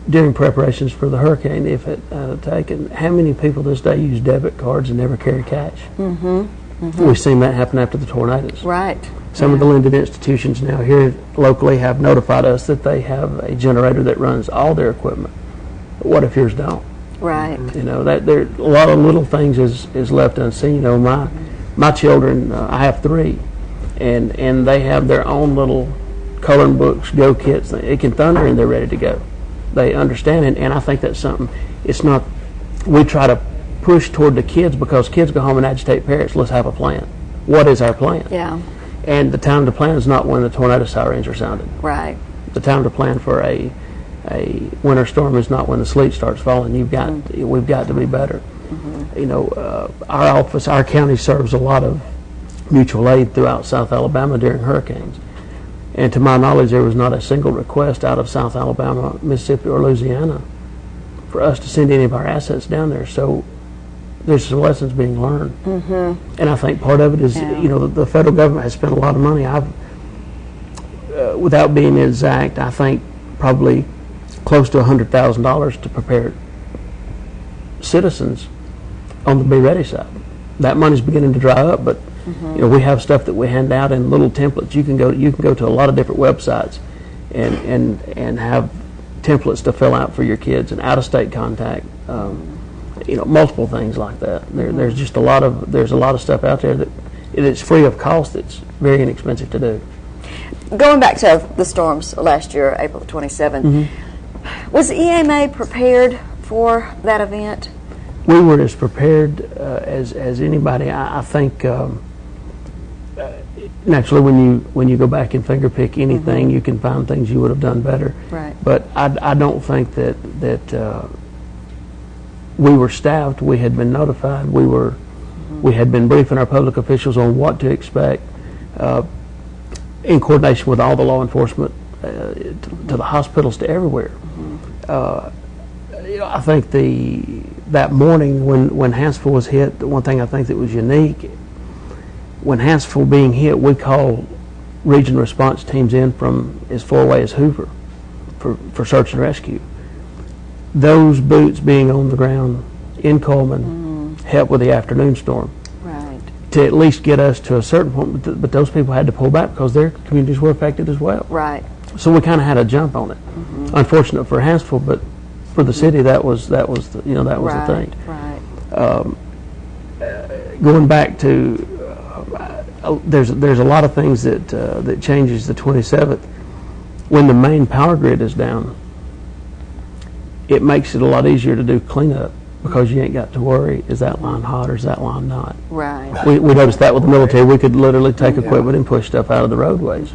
Speaker 17: during preparations for the hurricane, if it had taken, how many people this day use debit cards and never carry cash? We've seen that happen after the tornadoes.
Speaker 7: Right.
Speaker 17: Some of the lending institutions now here locally have notified us that they have a generator that runs all their equipment. But what if yours don't?
Speaker 7: Right.
Speaker 17: You know, that there a lot of little things is left unseen. You know, my children, I have 3, and they have their own little coloring books, go kits. It can thunder and they're ready to go. They understand it, and I think that's something. It's not. We try to push toward the kids because kids go home and agitate parents. Let's have a plan. What is our plan?
Speaker 7: Yeah.
Speaker 17: And the time to plan is not when the tornado sirens are sounded.
Speaker 7: Right.
Speaker 17: The time to plan for a winter storm is not when the sleet starts falling. We've got to be better. You know, our office, our county serves a lot of mutual aid throughout South Alabama during hurricanes. And to my knowledge, there was not a single request out of South Alabama, Mississippi, or Louisiana for us to send any of our assets down there. So there's some lessons being learned. And I think part of it is, you know, the federal government has spent a lot of money. Without being exact, I think probably close to $100,000 to prepare citizens on the Be Ready side. That money's beginning to dry up, but you know, we have stuff that we hand out in little templates. You can go to a lot of different websites and have templates to fill out for your kids and out-of-state contact. You know, multiple things like that. There's just a lot of stuff out there that it's free of cost. That's very inexpensive to do.
Speaker 7: Going back to the storms last year, April 27th, was E.M.A. prepared for that event?
Speaker 17: We were as prepared as anybody. I think naturally when you go back and finger pick anything, you can find things you would have done better.
Speaker 7: Right.
Speaker 17: But I don't think that we were staffed. We had been notified. We had been briefing our public officials on what to expect, in coordination with all the law enforcement, to the hospitals, to everywhere. You know, I think that morning when Hansville was hit, the one thing I think that was unique, when Hansville being hit, we called region response teams in from as far away as Hoover for search and rescue. Those boots being on the ground in Cullman helped with the afternoon storm.
Speaker 7: Right.
Speaker 17: To at least get us to a certain point, but those people had to pull back because their communities were affected as well.
Speaker 7: Right.
Speaker 17: So we kind of had a jump on it. Unfortunate for Hansville, but for the city, that was the thing.
Speaker 7: Right.
Speaker 17: Going back to there's a lot of things that changes the 27th. When the main power grid is down, it makes it a lot easier to do cleanup because you ain't got to worry, is that line hot or is that line not?
Speaker 7: Right.
Speaker 17: We noticed that with the military. We could literally take equipment and push stuff out of the roadways.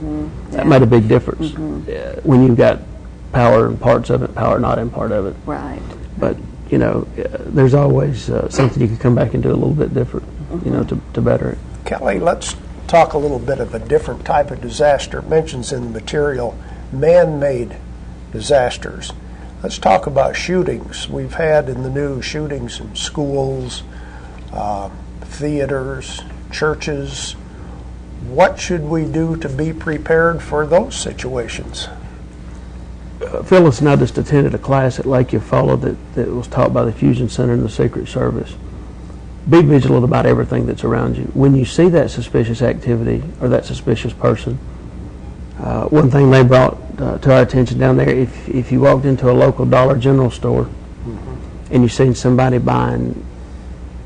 Speaker 17: That made a big difference when you've got power in parts of it, power not in part of it.
Speaker 7: Right.
Speaker 17: But, you know, there's always something you can come back and do a little bit different, you know, to better it.
Speaker 6: Kelly, let's talk a little bit of a different type of disaster. It mentions in the material man-made disasters. Let's talk about shootings. We've had in the news shootings in schools, theaters, churches. What should we do to be prepared for those situations?
Speaker 17: Phyllis and I just attended a class at Lake Eufaula that was taught by the Fusion Center and the Secret Service. Be vigilant about everything that's around you. When you see that suspicious activity or that suspicious person, one thing they brought to our attention down there, if you walked into a local Dollar General store and you seen somebody buying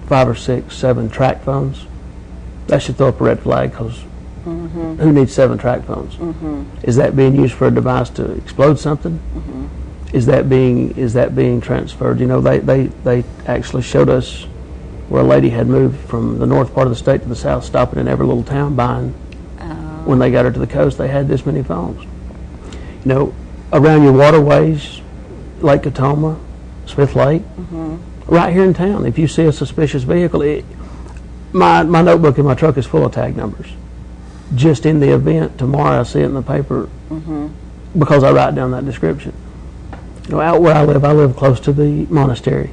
Speaker 17: 5 or 6, 7 track phones, that should throw up a red flag because who needs 7 track phones? Is that being used for a device to explode something? Is that being transferred? You know, they actually showed us where a lady had moved from the north part of the state to the south, stopping in every little town buying. When they got her to the coast, they had this many phones. You know, around your waterways, Lake Catoma, Smith Lake, right here in town, if you see a suspicious vehicle, my notebook in my truck is full of tag numbers. Just in the event tomorrow I see it in the paper because I write down that description. out where I live close to the monastery,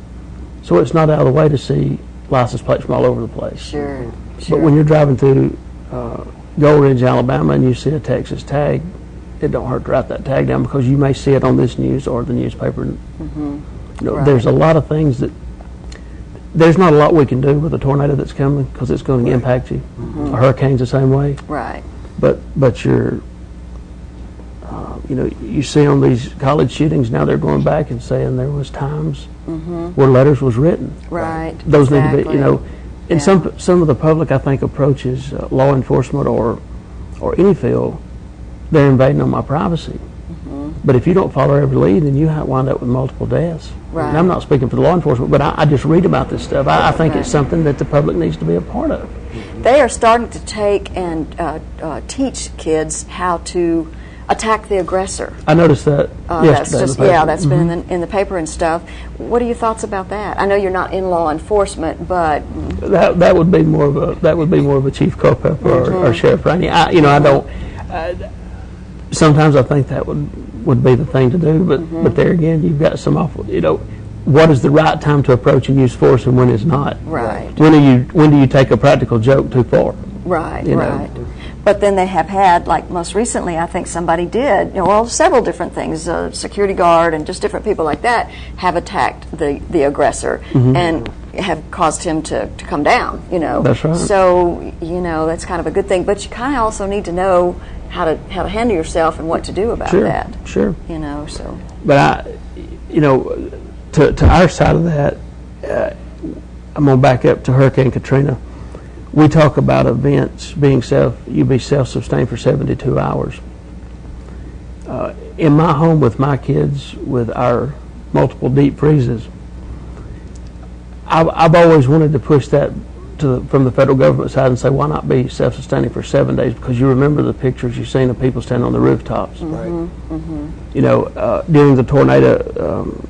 Speaker 17: so it's not out of the way to see license plates from all over the place.
Speaker 7: Sure.
Speaker 17: But when you're driving through Gold Ridge, Alabama, and you see a Texas tag, it don't hurt to write that tag down because you may see it on this news or the newspaper.
Speaker 7: Right.
Speaker 17: There's a lot of things that there's not a lot we can do with a tornado that's coming because it's going to impact you. A hurricane's the same way.
Speaker 7: Right.
Speaker 17: But you're, you see on these college shootings now they're going back and saying there was times where letters was written.
Speaker 7: Right.
Speaker 17: Those need to be, and
Speaker 7: Yeah.
Speaker 17: some of the public I think approaches law enforcement or any field, they're invading on my privacy. But if you don't follow every lead, then you wind up with multiple deaths.
Speaker 7: Right.
Speaker 17: And I'm not speaking for the law enforcement, but I just read about this stuff. I think it's something that the public needs to be a part of.
Speaker 7: They are starting to take and teach kids how to attack the aggressor.
Speaker 17: I noticed that yesterday.
Speaker 7: That's been in the paper and stuff. What are your thoughts about that? I know you're not in law enforcement, but
Speaker 17: that would be more of a chief Culpepper or Sheriff Rainey. I don't. Sometimes I think that would be the thing to do, but there again, you've got some awful. What is the right time to approach and use force, and when is not?
Speaker 7: Right.
Speaker 17: When do you take a practical joke too far?
Speaker 7: Right.
Speaker 17: You know?
Speaker 7: Right. But then they have had, like most recently, I think somebody did, several different things, a security guard and just different people like that have attacked the aggressor and have caused him to come down,
Speaker 17: That's right.
Speaker 7: So, that's kind of a good thing. But you kind of also need to know how to handle yourself and what to do about that.
Speaker 17: Sure.
Speaker 7: So.
Speaker 17: But to our side of that, I'm going to back up to Hurricane Katrina. We talk about events being self-sustained for 72 hours. In my home with my kids, with our multiple deep freezes, I've always wanted to push that from the federal government side and say, why not be self-sustaining for 7 days? Because you remember the pictures you've seen of people standing on the rooftops. During the tornado,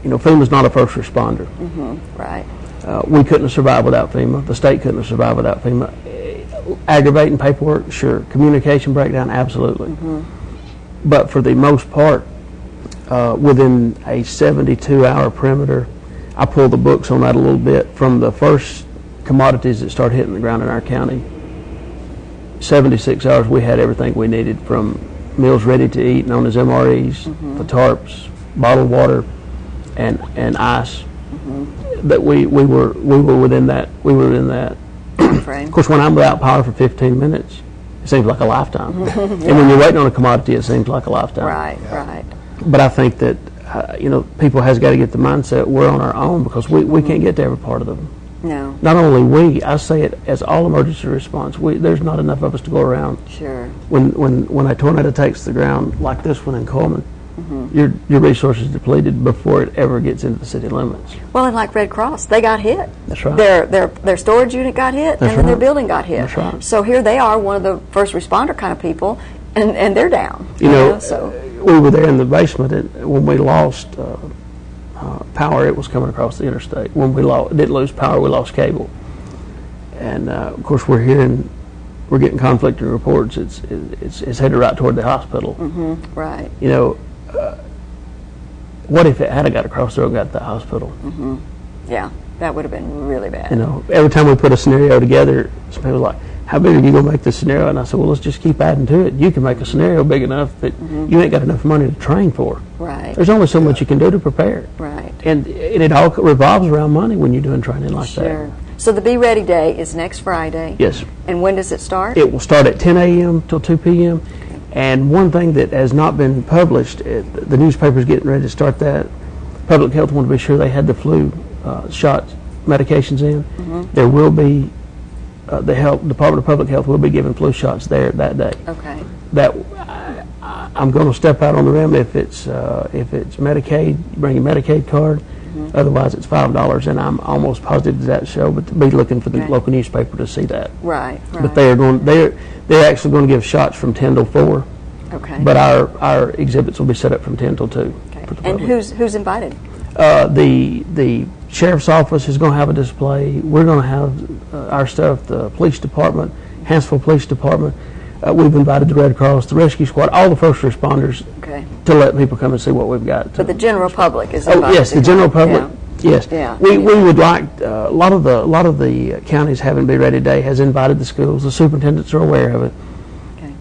Speaker 17: FEMA's not a first responder.
Speaker 7: Right.
Speaker 17: We couldn't have survived without FEMA. The state couldn't have survived without FEMA. Aggravating paperwork, sure. Communication breakdown, absolutely. But for the most part, within a 72-hour perimeter, I pulled the books on that a little bit. From the first commodities that started hitting the ground in our county, 76 hours we had everything we needed, from meals ready to eat, known as MREs, the tarps, bottled water, and ice. That we were within that. Of course, when I'm without power for 15 minutes, it seems like a lifetime. And when you're waiting on a commodity, it seems like a lifetime.
Speaker 7: Right.
Speaker 17: But I think that people has got to get the mindset we're on our own, because we can't get to every part of them.
Speaker 7: No.
Speaker 17: Not only we, I say it as all emergency response. There's not enough of us to go around.
Speaker 7: Sure.
Speaker 17: When a tornado takes the ground like this one in Coleman, your resources depleted before it ever gets into the city limits.
Speaker 7: Well, and like Red Cross, they got hit.
Speaker 17: That's right.
Speaker 7: Their storage unit got hit, and then their building got hit.
Speaker 17: That's right.
Speaker 7: So here they are, one of the first responder kind of people, and they're down. So
Speaker 17: we were there in the basement, and when we lost power, it was coming across the interstate. When we didn't lose power, we lost cable. And of course, we're getting conflicting reports. It's headed right toward the hospital.
Speaker 7: Right.
Speaker 17: What if it had got across the road and got to the hospital?
Speaker 7: Yeah, that would have been really bad.
Speaker 17: Every time we put a scenario together, some people are like, how big are you going to make this scenario? And I said, well, let's just keep adding to it. You can make a scenario big enough that you ain't got enough money to train for.
Speaker 7: Right.
Speaker 17: There's only so much you can do to prepare.
Speaker 7: Right.
Speaker 17: And it all revolves around money when you're doing training like that.
Speaker 7: Sure. So the Be Ready Day is next Friday.
Speaker 17: Yes.
Speaker 7: And when does it start?
Speaker 17: It will start at 10 a.m. till 2 p.m. And one thing that has not been published, the newspaper's getting ready to start that. Public Health wanted to be sure they had the flu shot medications in. There will be, the Department of Public Health will be giving flu shots there that day.
Speaker 7: Okay.
Speaker 17: I'm going to step out on the rim if it's Medicaid, bring your Medicaid card. Otherwise, it's $5, and I'm almost positive that show. But be looking for the local newspaper to see that.
Speaker 7: Right.
Speaker 17: But they're actually going to give shots from 10 till 4.
Speaker 7: Okay.
Speaker 17: But our exhibits will be set up from 10 till 2.
Speaker 7: Okay. And who's invited?
Speaker 17: The sheriff's office is going to have a display. We're going to have our stuff. The police department, Hansville Police Department. We've invited the Red Cross, the Rescue Squad, all the first responders.
Speaker 7: Okay. Okay.
Speaker 17: to let people come and see what we've got.
Speaker 7: But the general public is
Speaker 17: Oh,
Speaker 7: invited
Speaker 17: yes,
Speaker 7: to
Speaker 17: the
Speaker 7: come.
Speaker 17: general public.
Speaker 7: Yeah.
Speaker 17: Yes.
Speaker 7: Yeah.
Speaker 17: We would like, a lot of the counties having Be Ready Day has invited the schools. The superintendents are aware of it.
Speaker 7: Okay.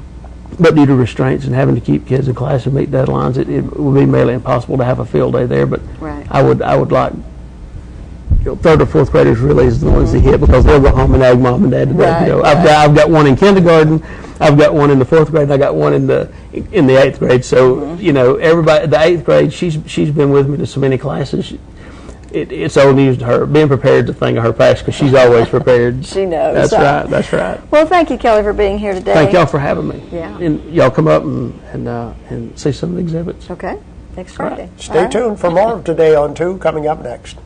Speaker 17: But due to restraints and having to keep kids in class and meet deadlines, it would be merely impossible to have a field day there. But
Speaker 7: Right.
Speaker 17: I would like, third or fourth graders really is the ones that hit, because they'll go home and nag mom and dad to death.
Speaker 7: Right,
Speaker 17: I've got one in kindergarten, I've got one in the fourth grade, and I got one in the eighth grade. So everybody, the eighth grade, she's been with me to so many classes. It's old news to her. Being prepared is a thing of her past, because she's always prepared.
Speaker 7: She knows.
Speaker 17: That's right. That's right.
Speaker 7: Well, thank you, Kelly, for being here today.
Speaker 17: Thank y'all for having me.
Speaker 7: Yeah.
Speaker 17: And y'all come up and see some of the exhibits.
Speaker 7: Okay. Next Friday.
Speaker 6: Stay tuned for more of Today on 2 coming up next.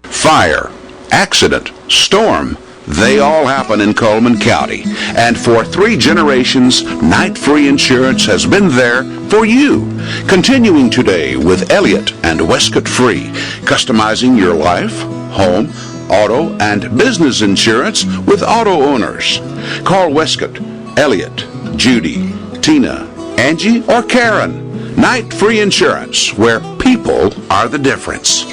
Speaker 13: Fire, accident, storm, they all happen in Cullman County. And for 3 generations, Night Free Insurance has been there for you. Continuing today with Elliott and Westcott Free, customizing your life, home, auto, and business insurance with auto owners. Call Westcott, Elliott, Judy, Tina, Angie, or Karen. Night Free Insurance, where people are the difference.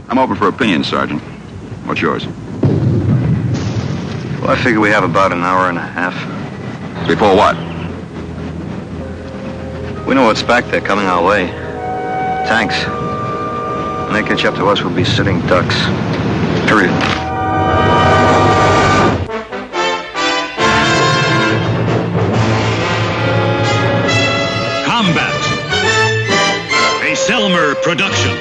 Speaker 18: I'm open for opinion, Sergeant. What's yours? Well, I figure we have about an hour and a half.
Speaker 13: Before what?
Speaker 18: We know what's back there coming our way. Tanks. When they catch up to us, we'll be sitting ducks. Period.
Speaker 19: Combat. A Selmer production.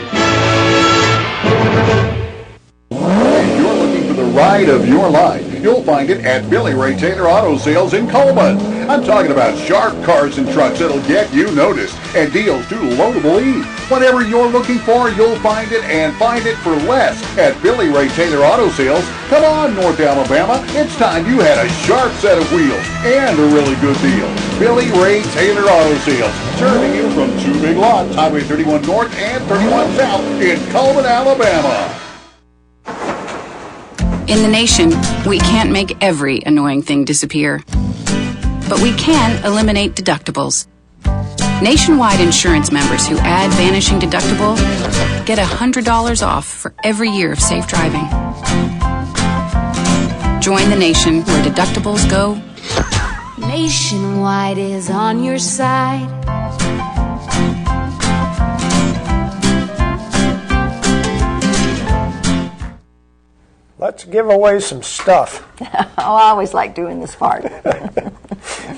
Speaker 20: If you're looking for the ride of your life, you'll find it at Billy Ray Taylor Auto Sales in Cullman. I'm talking about sharp cars and trucks that'll get you noticed, and deals too low to believe. Whatever you're looking for, you'll find it, and find it for less at Billy Ray Taylor Auto Sales. Come on, North Alabama. It's time you had a sharp set of wheels and a really good deal. Billy Ray Taylor Auto Sales, serving you from 2 big lots, Highway 31 North and 31 South in Cullman, Alabama.
Speaker 21: In the nation, we can't make every annoying thing disappear, but we can eliminate deductibles. Nationwide insurance members who add Vanishing Deductible get $100 off for every year of safe driving. Join the nation where deductibles go.
Speaker 22: Nationwide is on your side.
Speaker 6: Let's give away some stuff.
Speaker 7: Oh, I always like doing this part.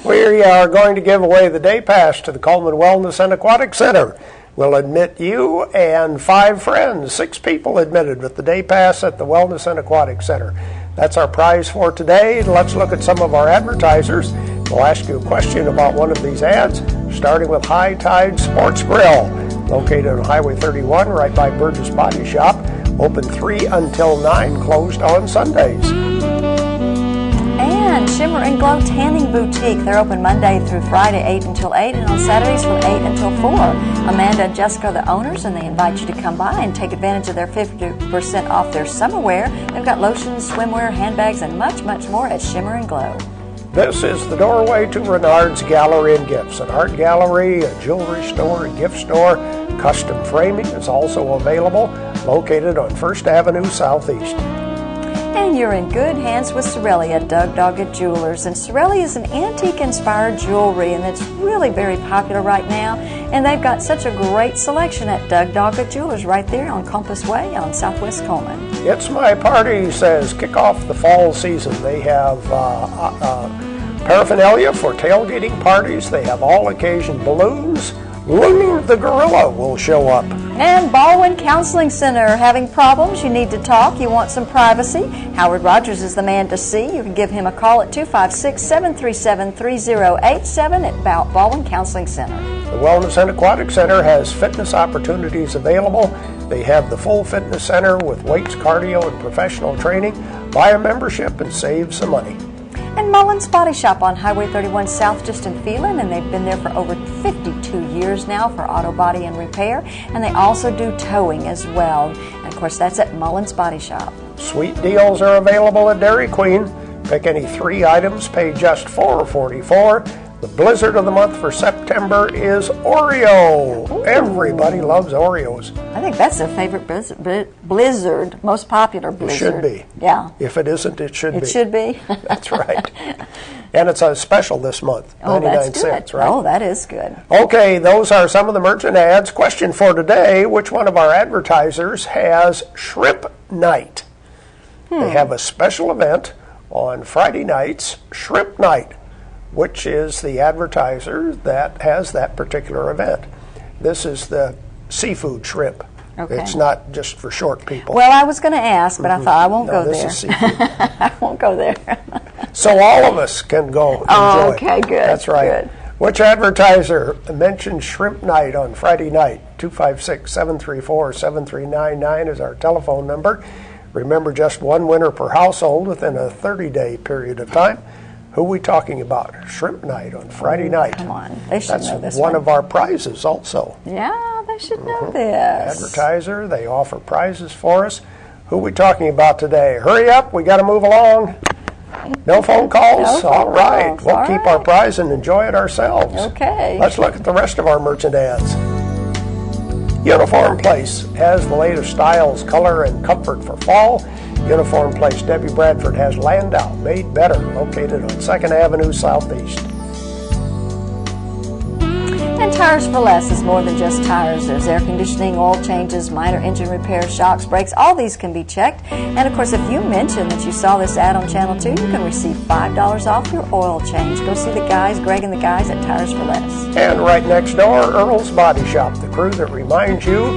Speaker 6: We are going to give away the day pass to the Cullman Wellness and Aquatic Center. We'll admit you and 5 friends, 6 people admitted with the day pass at the Wellness and Aquatic Center. That's our prize for today. Let's look at some of our advertisers. We'll ask you a question about one of these ads, starting with High Tide Sports Grill, located on Highway 31 right by Burgess Body Shop. Open 3 until 9, closed on Sundays.
Speaker 7: And Shimmer and Glow Tanning Boutique. They're open Monday through Friday, 8 until 8, and on Saturdays from 8 until 4. Amanda and Jessica are the owners, and they invite you to come by and take advantage of their 50% off their summer wear. They've got lotions, swimwear, handbags, and much, much more at Shimmer and Glow.
Speaker 6: This is the doorway to Renard's Gallery and Gifts, an art gallery, a jewelry store, a gift store. Custom framing is also available, located on 1st Avenue Southeast.
Speaker 7: And you're in good hands with Sorelli at Doug Doggett Jewelers. And Sorelli is an antique-inspired jewelry, and it's really very popular right now. And they've got such a great selection at Doug Doggett Jewelers right there on Compass Way on Southwest Cullman.
Speaker 6: It's My Party says kick off the fall season. They have paraphernalia for tailgating parties. They have all-occasion balloons. Lulu the Gorilla will show up.
Speaker 7: And Baldwin Counseling Center, having problems, you need to talk, you want some privacy. Howard Rogers is the man to see. You can give him a call at 256-737-3087 at Baldwin Counseling Center.
Speaker 6: The Wellness and Aquatic Center has fitness opportunities available. They have the full fitness center with weights, cardio, and professional training. Buy a membership and save some money.
Speaker 7: And Mullins Body Shop on Highway 31 South, just in Phelan, and they've been there for over 52 years now for auto body and repair, and they also do towing as well. And of course, that's at Mullins Body Shop.
Speaker 6: Sweet deals are available at Dairy Queen. Pick any 3 items, pay just $4.44. The blizzard of the month for September is Oreo.
Speaker 7: Ooh.
Speaker 6: Everybody loves Oreos.
Speaker 7: I think that's their favorite blizzard, most popular blizzard.
Speaker 6: It should be.
Speaker 7: Yeah.
Speaker 6: If it isn't, it should be.
Speaker 7: It should be.
Speaker 6: That's right. And it's a special this month, 99 cents, right?
Speaker 7: Oh, that is good.
Speaker 6: Okay, those are some of the merchant ads. Question for today, which one of our advertisers has Shrimp Night? They have a special event on Friday nights, Shrimp Night. Which is the advertiser that has that particular event? This is the seafood shrimp.
Speaker 7: Okay.
Speaker 6: It's not just for short people.
Speaker 7: Well, I was going to ask, but I thought I won't go
Speaker 6: this
Speaker 7: there.
Speaker 6: Is seafood.
Speaker 7: I won't go there.
Speaker 6: So all of us can go enjoy.
Speaker 7: Oh, okay, good.
Speaker 6: That's right.
Speaker 7: Good.
Speaker 6: Which advertiser mentioned Shrimp Night on Friday night? 256-734-7399 is our telephone number. Remember, just one winner per household within a 30-day period of time. Who are we talking about? Shrimp Night on Friday night.
Speaker 7: Come on, they should know this
Speaker 6: That's one of our prizes also.
Speaker 7: Yeah, they should know this.
Speaker 6: Advertiser, they offer prizes for us. Who are we talking about today? Hurry up, we got to move along. No phone calls?
Speaker 7: No
Speaker 6: All
Speaker 7: phone
Speaker 6: right,
Speaker 7: calls.
Speaker 6: we'll
Speaker 7: All
Speaker 6: keep
Speaker 7: right.
Speaker 6: our prize and enjoy it ourselves.
Speaker 7: Okay.
Speaker 6: Let's look at the rest of our merchant ads. Uniform Place has the latest styles, color, and comfort for fall. Uniform Place Debbie Bradford has Landau Made Better, located on 2nd Avenue Southeast.
Speaker 7: And Tires for Less is more than just tires. There's air conditioning, oil changes, minor engine repairs, shocks, brakes. All these can be checked. And of course, if you mention that you saw this ad on Channel 2, you can receive $5 off your oil change. Go see the guys, Greg and the guys at Tires for Less.
Speaker 6: And right next door, Earl's Body Shop, the crew that reminds you,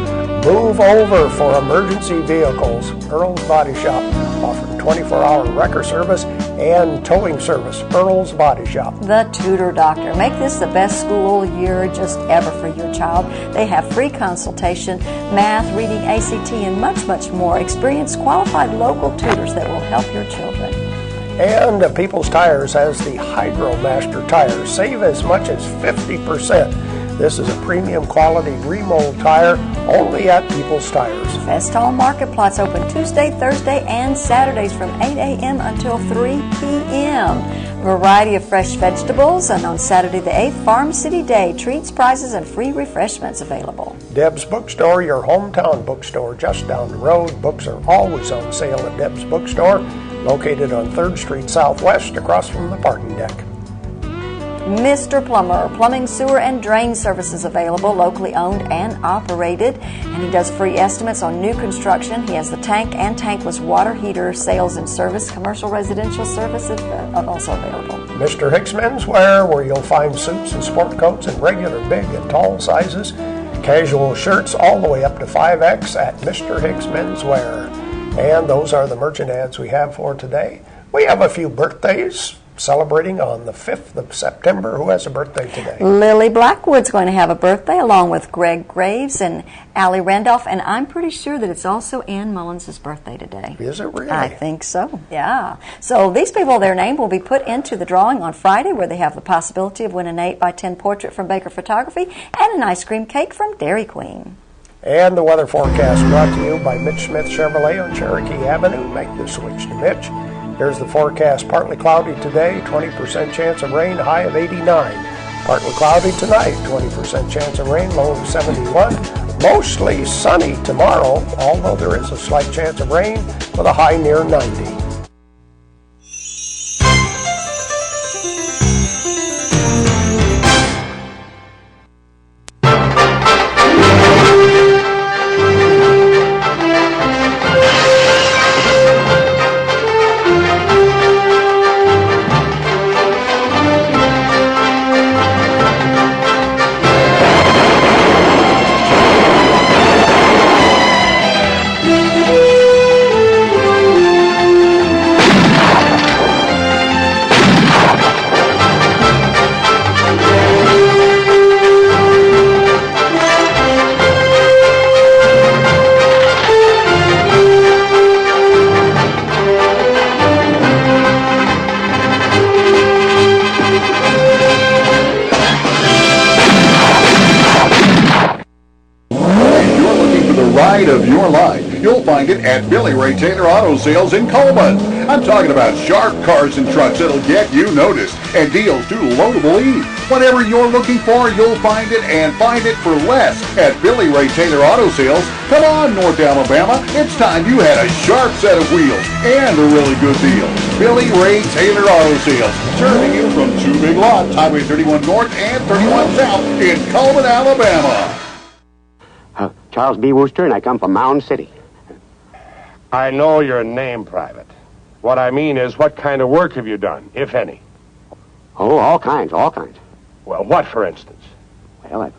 Speaker 6: move over for emergency vehicles. Earl's Body Shop, offering 24-hour wrecker service and towing service. Earl's Body Shop.
Speaker 7: The Tutor Doctor. Make this the best school year just ever for your child. They have free consultation, math, reading, ACT, and much, much more. Experienced, qualified local tutors that will help your children.
Speaker 6: And People's Tires has the Hydro Master tires. Save as much as 50%. This is a premium quality remold tire only at People's Tires.
Speaker 7: Festall Market Plot's open Tuesday, Thursday, and Saturdays from 8 a.m. until 3 p.m. Variety of fresh vegetables, and on Saturday the 8th, Farm City Day, treats, prizes, and free refreshments available.
Speaker 6: Deb's Bookstore, your hometown bookstore just down the road. Books are always on sale at Deb's Bookstore, located on 3rd Street Southwest, across from the parking deck.
Speaker 7: Mr. Plumber, plumbing, sewer, and drain services available, locally owned and operated. And he does free estimates on new construction. He has the tank and tankless water heater sales and service. Commercial residential services are also available.
Speaker 6: Mr. Hicks Menswear, where you'll find suits and sport coats in regular, big, and tall sizes. Casual shirts all the way up to 5X at Mr. Hicks Menswear. And those are the merchant ads we have for today. We have a few birthdays celebrating on the 5th of September. Who has a birthday today?
Speaker 7: Lily Blackwood's going to have a birthday, along with Greg Graves and Allie Randolph, and I'm pretty sure that it's also Ann Mullins' birthday today.
Speaker 6: Is it really?
Speaker 7: I think so, yeah. So these people, their name will be put into the drawing on Friday, where they have the possibility of winning an 8x10 portrait from Baker Photography and an ice cream cake from Dairy Queen.
Speaker 6: And the weather forecast brought to you by Mitch Smith Chevrolet on Cherokee Avenue. Make the switch to Mitch. Here's the forecast. Partly cloudy today, 20% chance of rain, high of 89. Partly cloudy tonight, 20% chance of rain, low of 71. Mostly sunny tomorrow, although there is a slight chance of rain with a high near 90.
Speaker 20: Of your life. You'll find it at Billy Ray Taylor Auto Sales in Coleman. I'm talking about sharp cars and trucks that'll get you noticed and deals too low to believe. Whatever you're looking for, you'll find it and find it for less at Billy Ray Taylor Auto Sales. Come on, North Alabama. It's time you had a sharp set of wheels and a really good deal. Billy Ray Taylor Auto Sales, serving you from two big lots, Highway 31 North and 31 South in Cullman, Alabama.
Speaker 1: Charles B. Wooster, and I come from Mound City.
Speaker 2: I know your name, Private. What I mean is, what kind of work have you done, if any?
Speaker 1: Oh, all kinds.
Speaker 2: Well, what, for instance?
Speaker 1: Well, I've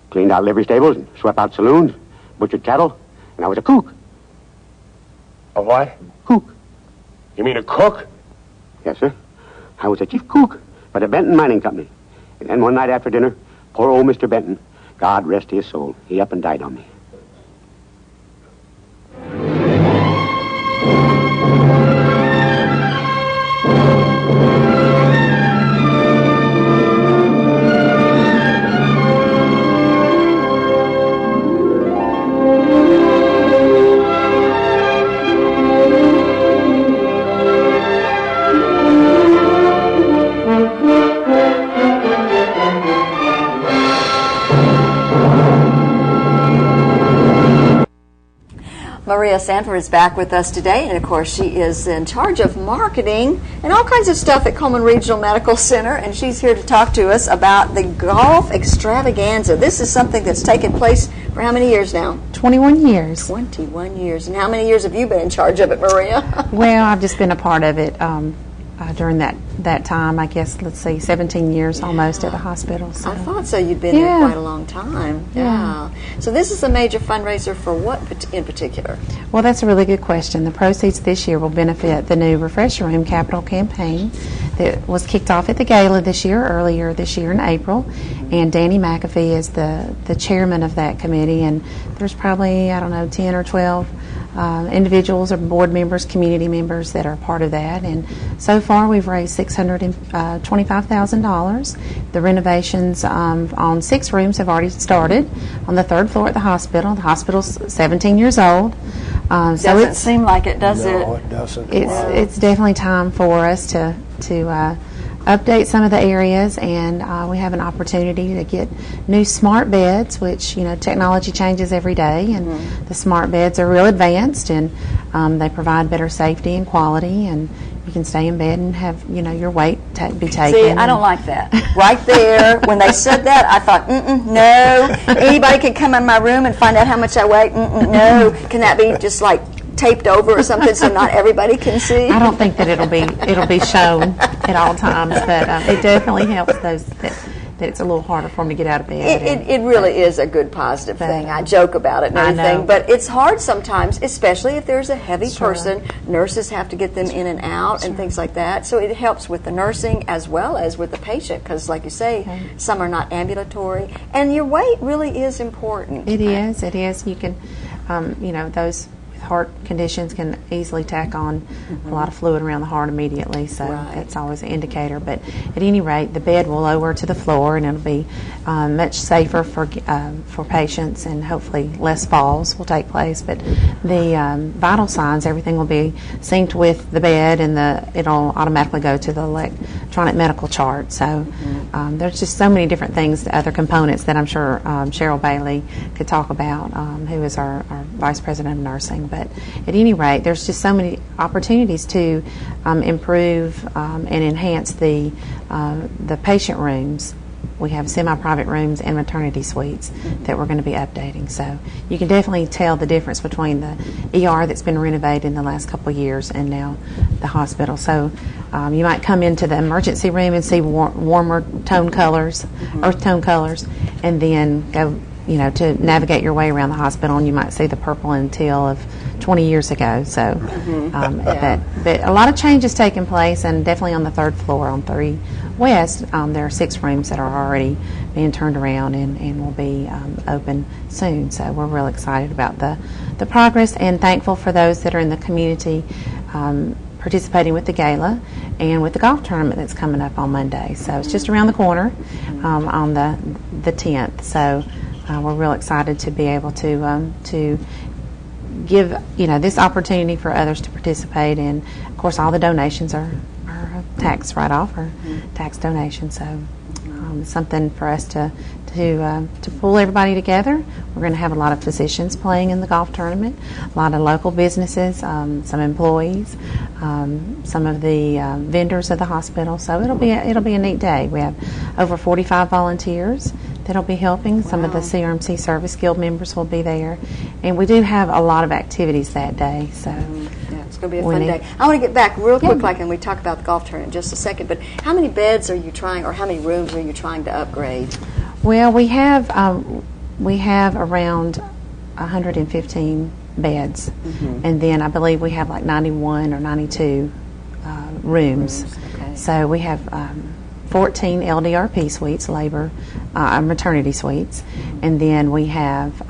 Speaker 1: cleaned out livery stables and swept out saloons, butchered cattle, and I was a cook.
Speaker 2: A what?
Speaker 1: Cook.
Speaker 2: You mean a cook?
Speaker 1: Yes, sir. I was a chief cook for the Benton Mining Company. And then one night after dinner, poor old Mr. Benton, God rest his soul, he up and died on me.
Speaker 7: Maria Sanford is back with us today, and of course she is in charge of marketing and all kinds of stuff at Coleman Regional Medical Center, and she's here to talk to us about the golf extravaganza. This is something that's taken place for how many years now?
Speaker 23: 21 years.
Speaker 7: 21 years. And how many years have you been in charge of it, Maria?
Speaker 23: Well, I've just been a part of it during that time, I guess, let's see, 17 years almost at the hospital. So.
Speaker 7: I thought so. You'd been there quite a long time. Yeah. So this is a major fundraiser for what in particular?
Speaker 23: Well, that's a really good question. The proceeds this year will benefit the new Refresher Room Capital Campaign that was kicked off at the gala earlier this year in April. And Danny McAfee is the chairman of that committee. And there's probably, 10 or 12 individuals or board members, community members that are part of that. And so far we've raised $625,000. The renovations on 6 rooms have already started on the 3rd floor at the hospital. The hospital's 17 years old.
Speaker 7: Doesn't seem like it, does it?
Speaker 6: No, it doesn't.
Speaker 23: It's definitely time for us to update some of the areas, and we have an opportunity to get new smart beds, which technology changes every day, and the smart beds are real advanced, and they provide better safety and quality, and you can stay in bed and have your weight be taken.
Speaker 7: See, I don't like that. Right there, when they said that, I thought, no. Anybody can come in my room and find out how much I weigh. No. Can that be just like taped over or something so not everybody can see?
Speaker 23: I don't think that it'll be shown at all times, but it definitely helps those that it's a little harder for them to get out of bed.
Speaker 7: It really is a good positive thing. I joke about it and everything, but it's hard sometimes, especially if there's a heavy person. Nurses have to get them in and out and things like that. So it helps with the nursing as well as with the patient, because like you say, some are not ambulatory, and your weight really is important.
Speaker 23: It is. You can, those heart conditions can easily tack on a lot of fluid around the heart immediately, so that's always an indicator. But at any rate, the bed will lower to the floor, and it'll be much safer for patients, and hopefully less falls will take place. But the vital signs, everything will be synced with the bed, and it'll automatically go to the electronic medical chart. So there's just so many different things, other components that I'm sure Cheryl Bailey could talk about, who is our Vice President of Nursing. But at any rate, there's just so many opportunities to improve and enhance the patient rooms. We have semi-private rooms and maternity suites that we're going to be updating. So you can definitely tell the difference between the ER that's been renovated in the last couple of years and now the hospital. So you might come into the emergency room and see warmer tone colors, earth tone colors, and then go to navigate your way around the hospital, and you might see the purple and teal of 20 years ago. So, but a lot of changes taking place, and definitely on the 3rd floor on 3 West, there are 6 rooms that are already being turned around and will be open soon. So we're real excited about the progress, and thankful for those that are in the community participating with the gala and with the golf tournament that's coming up on Monday. So it's just around the corner on the 10th. So we're real excited to be able to give this opportunity for others to participate. And of course, all the donations are tax write-off or tax donations. So it's something for us to pull everybody together. We're going to have a lot of physicians playing in the golf tournament, a lot of local businesses, some employees, some of the vendors of the hospital. So it'll be a neat day. We have over 45 volunteers that'll be helping. Some of the CRMC Service Guild members will be there, and we do have a lot of activities that day. So.
Speaker 7: It's going to be a fun day. I want to get back real quick, and we talk about the golf tournament in just a second, but how many beds are you trying, or how many rooms are you trying to upgrade?
Speaker 23: Well, we have around 115 beds, and then I believe we have like 91 or 92 rooms.
Speaker 7: Okay.
Speaker 23: So we have 14 LDRP suites, labor, maternity suites, and then we have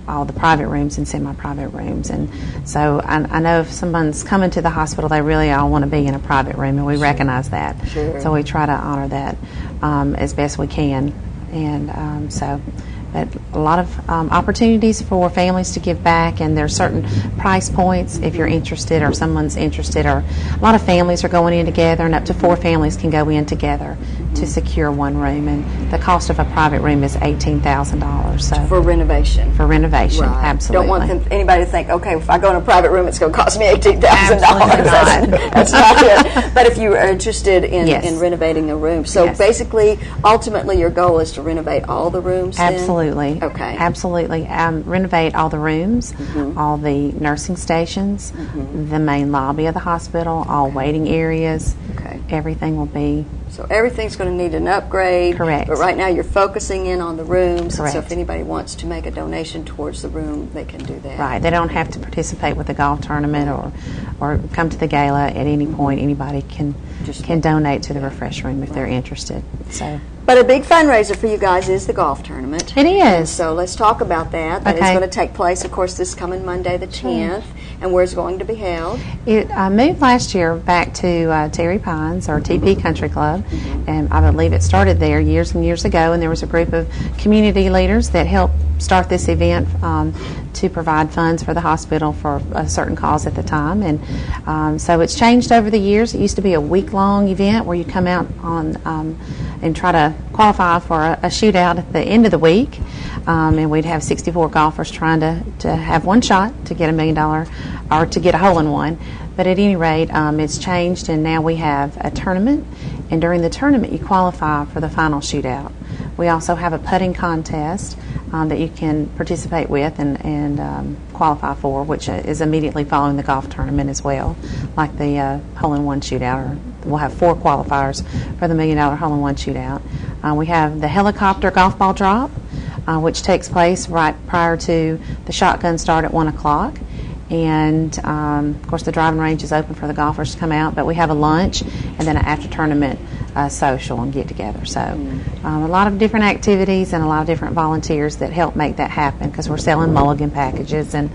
Speaker 23: all the private rooms and semi-private rooms. And so I know if someone's coming to the hospital, they really all want to be in a private room, and we recognize that.
Speaker 7: Sure.
Speaker 23: So we try to honor that as best we can. And but a lot of opportunities for families to give back, and there are certain price points if you're interested or someone's interested, or a lot of families are going in together, and up to 4 families can go in together to secure one room, and the cost of a private room is $18,000. So
Speaker 7: for renovation.
Speaker 23: For renovation,
Speaker 7: right.
Speaker 23: Absolutely.
Speaker 7: Don't want anybody to think, okay, if I go in a private room, it's going to cost me $18,000. That's not it. But if you are interested in renovating a room, so basically, ultimately, your goal is to renovate all the rooms.
Speaker 23: Absolutely.
Speaker 7: Okay.
Speaker 23: Absolutely. Renovate all the rooms, all the nursing stations, the main lobby of the hospital, all waiting areas.
Speaker 7: Okay.
Speaker 23: Everything will be.
Speaker 7: So everything's going to need an upgrade.
Speaker 23: Correct.
Speaker 7: But right now you're focusing in on the rooms.
Speaker 23: Correct.
Speaker 7: So if anybody wants to make a donation towards the room, they can do that.
Speaker 23: Right. They don't have to participate with the golf tournament or come to the gala at any point. Anybody can donate to the refresh room if they're interested. So.
Speaker 7: But a big fundraiser for you guys is the golf tournament.
Speaker 23: It is.
Speaker 7: And so let's talk about that. That is
Speaker 23: Okay.
Speaker 7: going to take place, of course, this coming Monday the 10th. And where's it going to be held?
Speaker 23: It moved last year back to Terry Pines, or TP Country Club, and I believe it started there years and years ago, and there was a group of community leaders that helped start this event to provide funds for the hospital for a certain cause at the time. And so it's changed over the years. It used to be a week-long event where you come out on and try to qualify for a shootout at the end of the week. And we'd have 64 golfers trying to have one shot to get $1 million or to get a hole-in-one. But at any rate, it's changed, and now we have a tournament. And during the tournament, you qualify for the final shootout. We also have a putting contest that you can participate with and qualify for, which is immediately following the golf tournament as well, like the hole-in-one shootout. Or we'll have 4 qualifiers for the $1 million hole-in-one shootout. We have the helicopter golf ball drop, which takes place right prior to the shotgun start at 1 o'clock. And, of course, the driving range is open for the golfers to come out, but we have a lunch and then an after-tournament social and get-together. So a lot of different activities and a lot of different volunteers that help make that happen, because we're selling mulligan packages and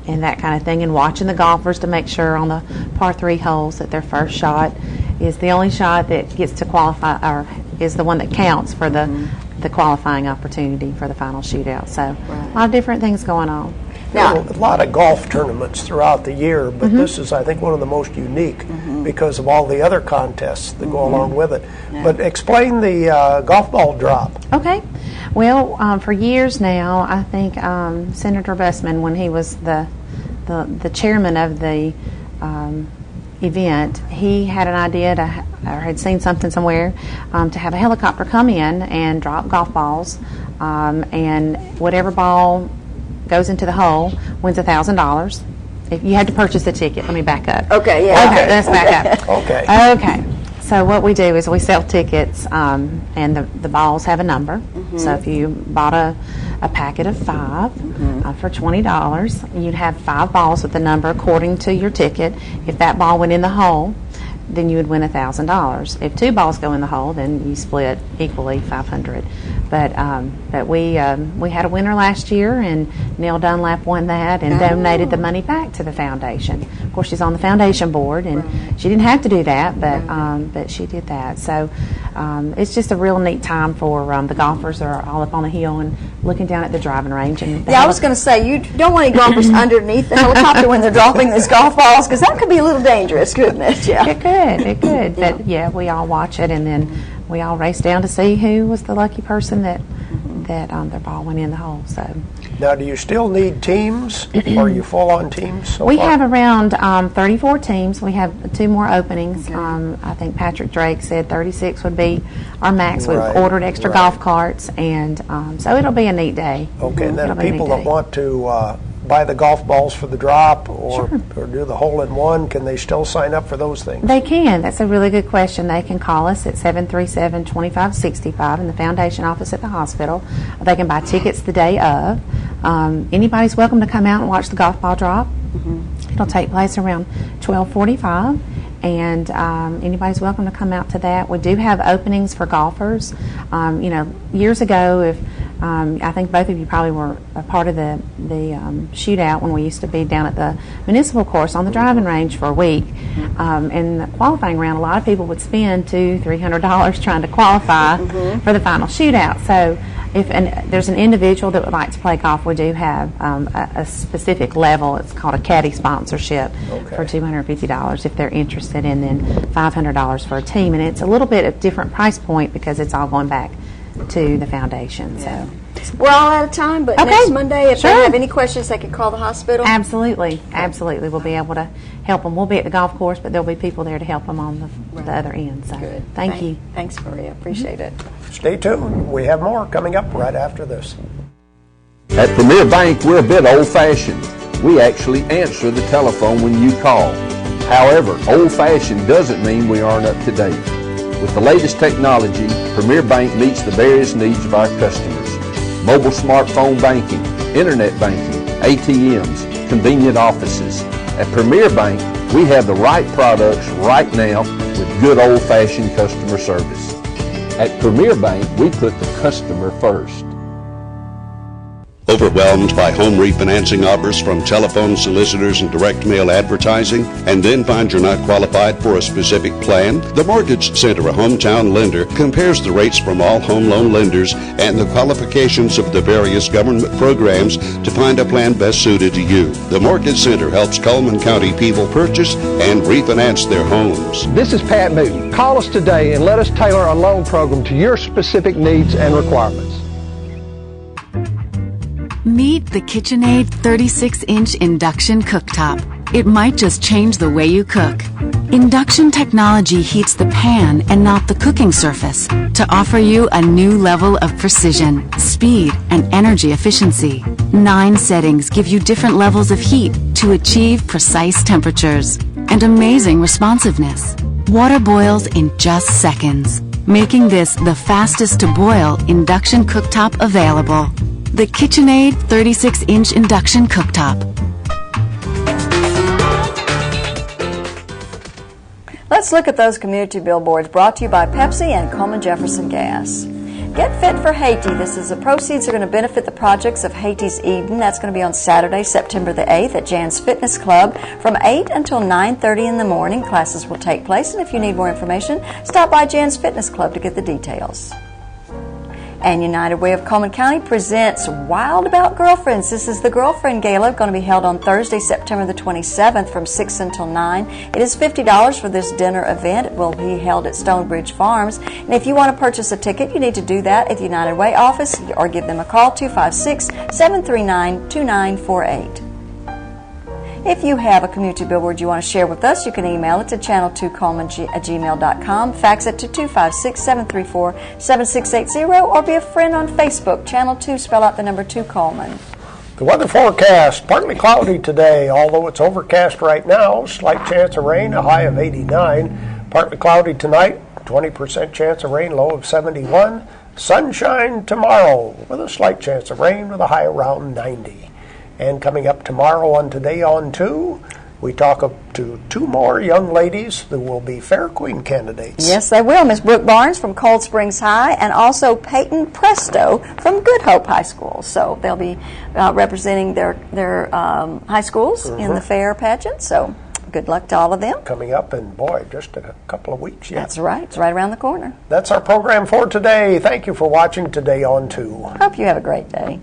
Speaker 23: that kind of thing, and watching the golfers to make sure on the par 3 holes that their first shot is the only shot that gets to qualify, or is the one that counts for the qualifying opportunity for the final shootout. So a lot of different things going on.
Speaker 6: Now, a lot of golf tournaments throughout the year, but this is, I think, one of the most unique because of all the other contests that go along with it.
Speaker 7: Yeah.
Speaker 6: But explain the golf ball drop.
Speaker 23: Okay. Well, for years now, I think Senator Bussman, when he was the chairman of the event, he had an idea or had seen something somewhere to have a helicopter come in and drop golf balls, and whatever ball goes into the hole wins $1,000. If you had to purchase the ticket, let me back up.
Speaker 7: Okay, yeah.
Speaker 23: Okay, let's back up.
Speaker 6: Okay.
Speaker 23: Okay. So what we do is we sell tickets, and the balls have a number. So if you bought a packet of 5 for $20, you'd have 5 balls with the number according to your ticket. If that ball went in the hole, then you would win $1,000. If 2 balls go in the hole, then you split equally $500. But we had a winner last year, and Neil Dunlap won that and donated the money back to the foundation. Of course, she's on the foundation board, and she didn't have to do that, but she did that. So it's just a real neat time for the golfers are all up on the hill and looking down at the driving range. And
Speaker 7: I was going to say, you don't want any golfers underneath the helicopter when they're dropping those golf balls, because that could be a little dangerous, couldn't it? Yeah.
Speaker 23: It could. But yeah, we all watch it, and then we all race down to see who was the lucky person that their ball went in the hole. So.
Speaker 6: Now, do you still need teams, or are you full on teams so
Speaker 23: we
Speaker 6: far?
Speaker 23: have around 34 teams. We have 2 more openings. I think Patrick Drake said 36 would be our max. We've ordered extra golf carts, and so it'll be a neat day.
Speaker 6: Okay, and then people that want to buy the golf balls for the drop or do the hole-in-one, can they still sign up for those things?
Speaker 23: They can. That's a really good question. They can call us at 737-2565 in the foundation office at the hospital. They can buy tickets the day of. Anybody's welcome to come out and watch the golf ball drop. It'll take place around 12:45. And anybody's welcome to come out to that. We do have openings for golfers. Years ago, if I think both of you probably were a part of the shootout when we used to be down at the municipal course on the driving range for a week. In the qualifying round, a lot of people would spend $200-300 trying to qualify for the final shootout. So if there's an individual that would like to play golf, we do have a specific level. It's called a caddy sponsorship for $250 if they're interested, and then $500 for a team. And it's a little bit of different price point because it's all going back to the foundation. So
Speaker 7: we're all out of time, but next Monday, if they have any questions, they can call the hospital.
Speaker 23: Absolutely. We'll be able to help them. We'll be at the golf course, but there'll be people there to help them on the other end. So
Speaker 7: good.
Speaker 23: Thank you.
Speaker 7: Thanks, Maria. Appreciate it.
Speaker 6: Stay tuned. We have more coming up right after this.
Speaker 10: At Premier Bank, we're a bit old-fashioned. We actually answer the telephone when you call. However, old-fashioned doesn't mean we aren't up to date. With the latest technology, Premier Bank meets the various needs of our customers. Mobile smartphone banking, internet banking, ATMs, convenient offices. At Premier Bank, we have the right products right now with good old-fashioned customer service. At Premier Bank, we put the customer first.
Speaker 3: Overwhelmed by home refinancing offers from telephone solicitors and direct mail advertising, and then find you're not qualified for a specific plan? The Mortgage Center, a hometown lender, compares the rates from all home loan lenders and the qualifications of the various government programs to find a plan best suited to you. The Mortgage Center helps Cullman County people purchase and refinance their homes.
Speaker 12: This is Pat Newton. Call us today and let us tailor a loan program to your specific needs and requirements.
Speaker 4: Meet the KitchenAid 36-inch induction cooktop. It might just change the way you cook. Induction technology heats the pan and not the cooking surface to offer you a new level of precision, speed, and energy efficiency. 9 settings give you different levels of heat to achieve precise temperatures and amazing responsiveness. Water boils in just seconds, making this the fastest to boil induction cooktop available. The KitchenAid 36-inch induction cooktop.
Speaker 7: Let's look at those community billboards brought to you by Pepsi and Coleman Jefferson Gas. Get Fit for Haiti. The proceeds are going to benefit the projects of Haiti's Eden. That's going to be on Saturday, September the 8th at Jan's Fitness Club from 8 until 9:30 in the morning. Classes will take place, and if you need more information, stop by Jan's Fitness Club to get the details. And United Way of Coleman County presents Wild About Girlfriends. This is the Girlfriend Gala, going to be held on Thursday, September the 27th from 6 until 9. It is $50 for this dinner event. It will be held at Stonebridge Farms. And if you want to purchase a ticket, you need to do that at the United Way office or give them a call, 256-739-2948. If you have a community billboard you want to share with us, you can email it to channel2coleman@gmail.com, fax it to 256-734-7680, or be a friend on Facebook, Channel 2, spell out the number 2 Coleman.
Speaker 6: The weather forecast, partly cloudy today, although it's overcast right now. Slight chance of rain, a high of 89. Partly cloudy tonight, 20% chance of rain, low of 71. Sunshine tomorrow with a slight chance of rain with a high around 90. And coming up tomorrow on Today on 2, we talk to two more young ladies who will be Fair Queen candidates.
Speaker 7: Yes, they will. Miss Brooke Barnes from Cold Springs High and also Peyton Presto from Good Hope High School. So they'll be representing their high schools in the fair pageant. So good luck to all of them.
Speaker 6: Coming up in, boy, just a couple of weeks yet.
Speaker 7: That's right. It's right around the corner.
Speaker 6: That's our program for today. Thank you for watching Today on 2.
Speaker 7: Hope you have a great day.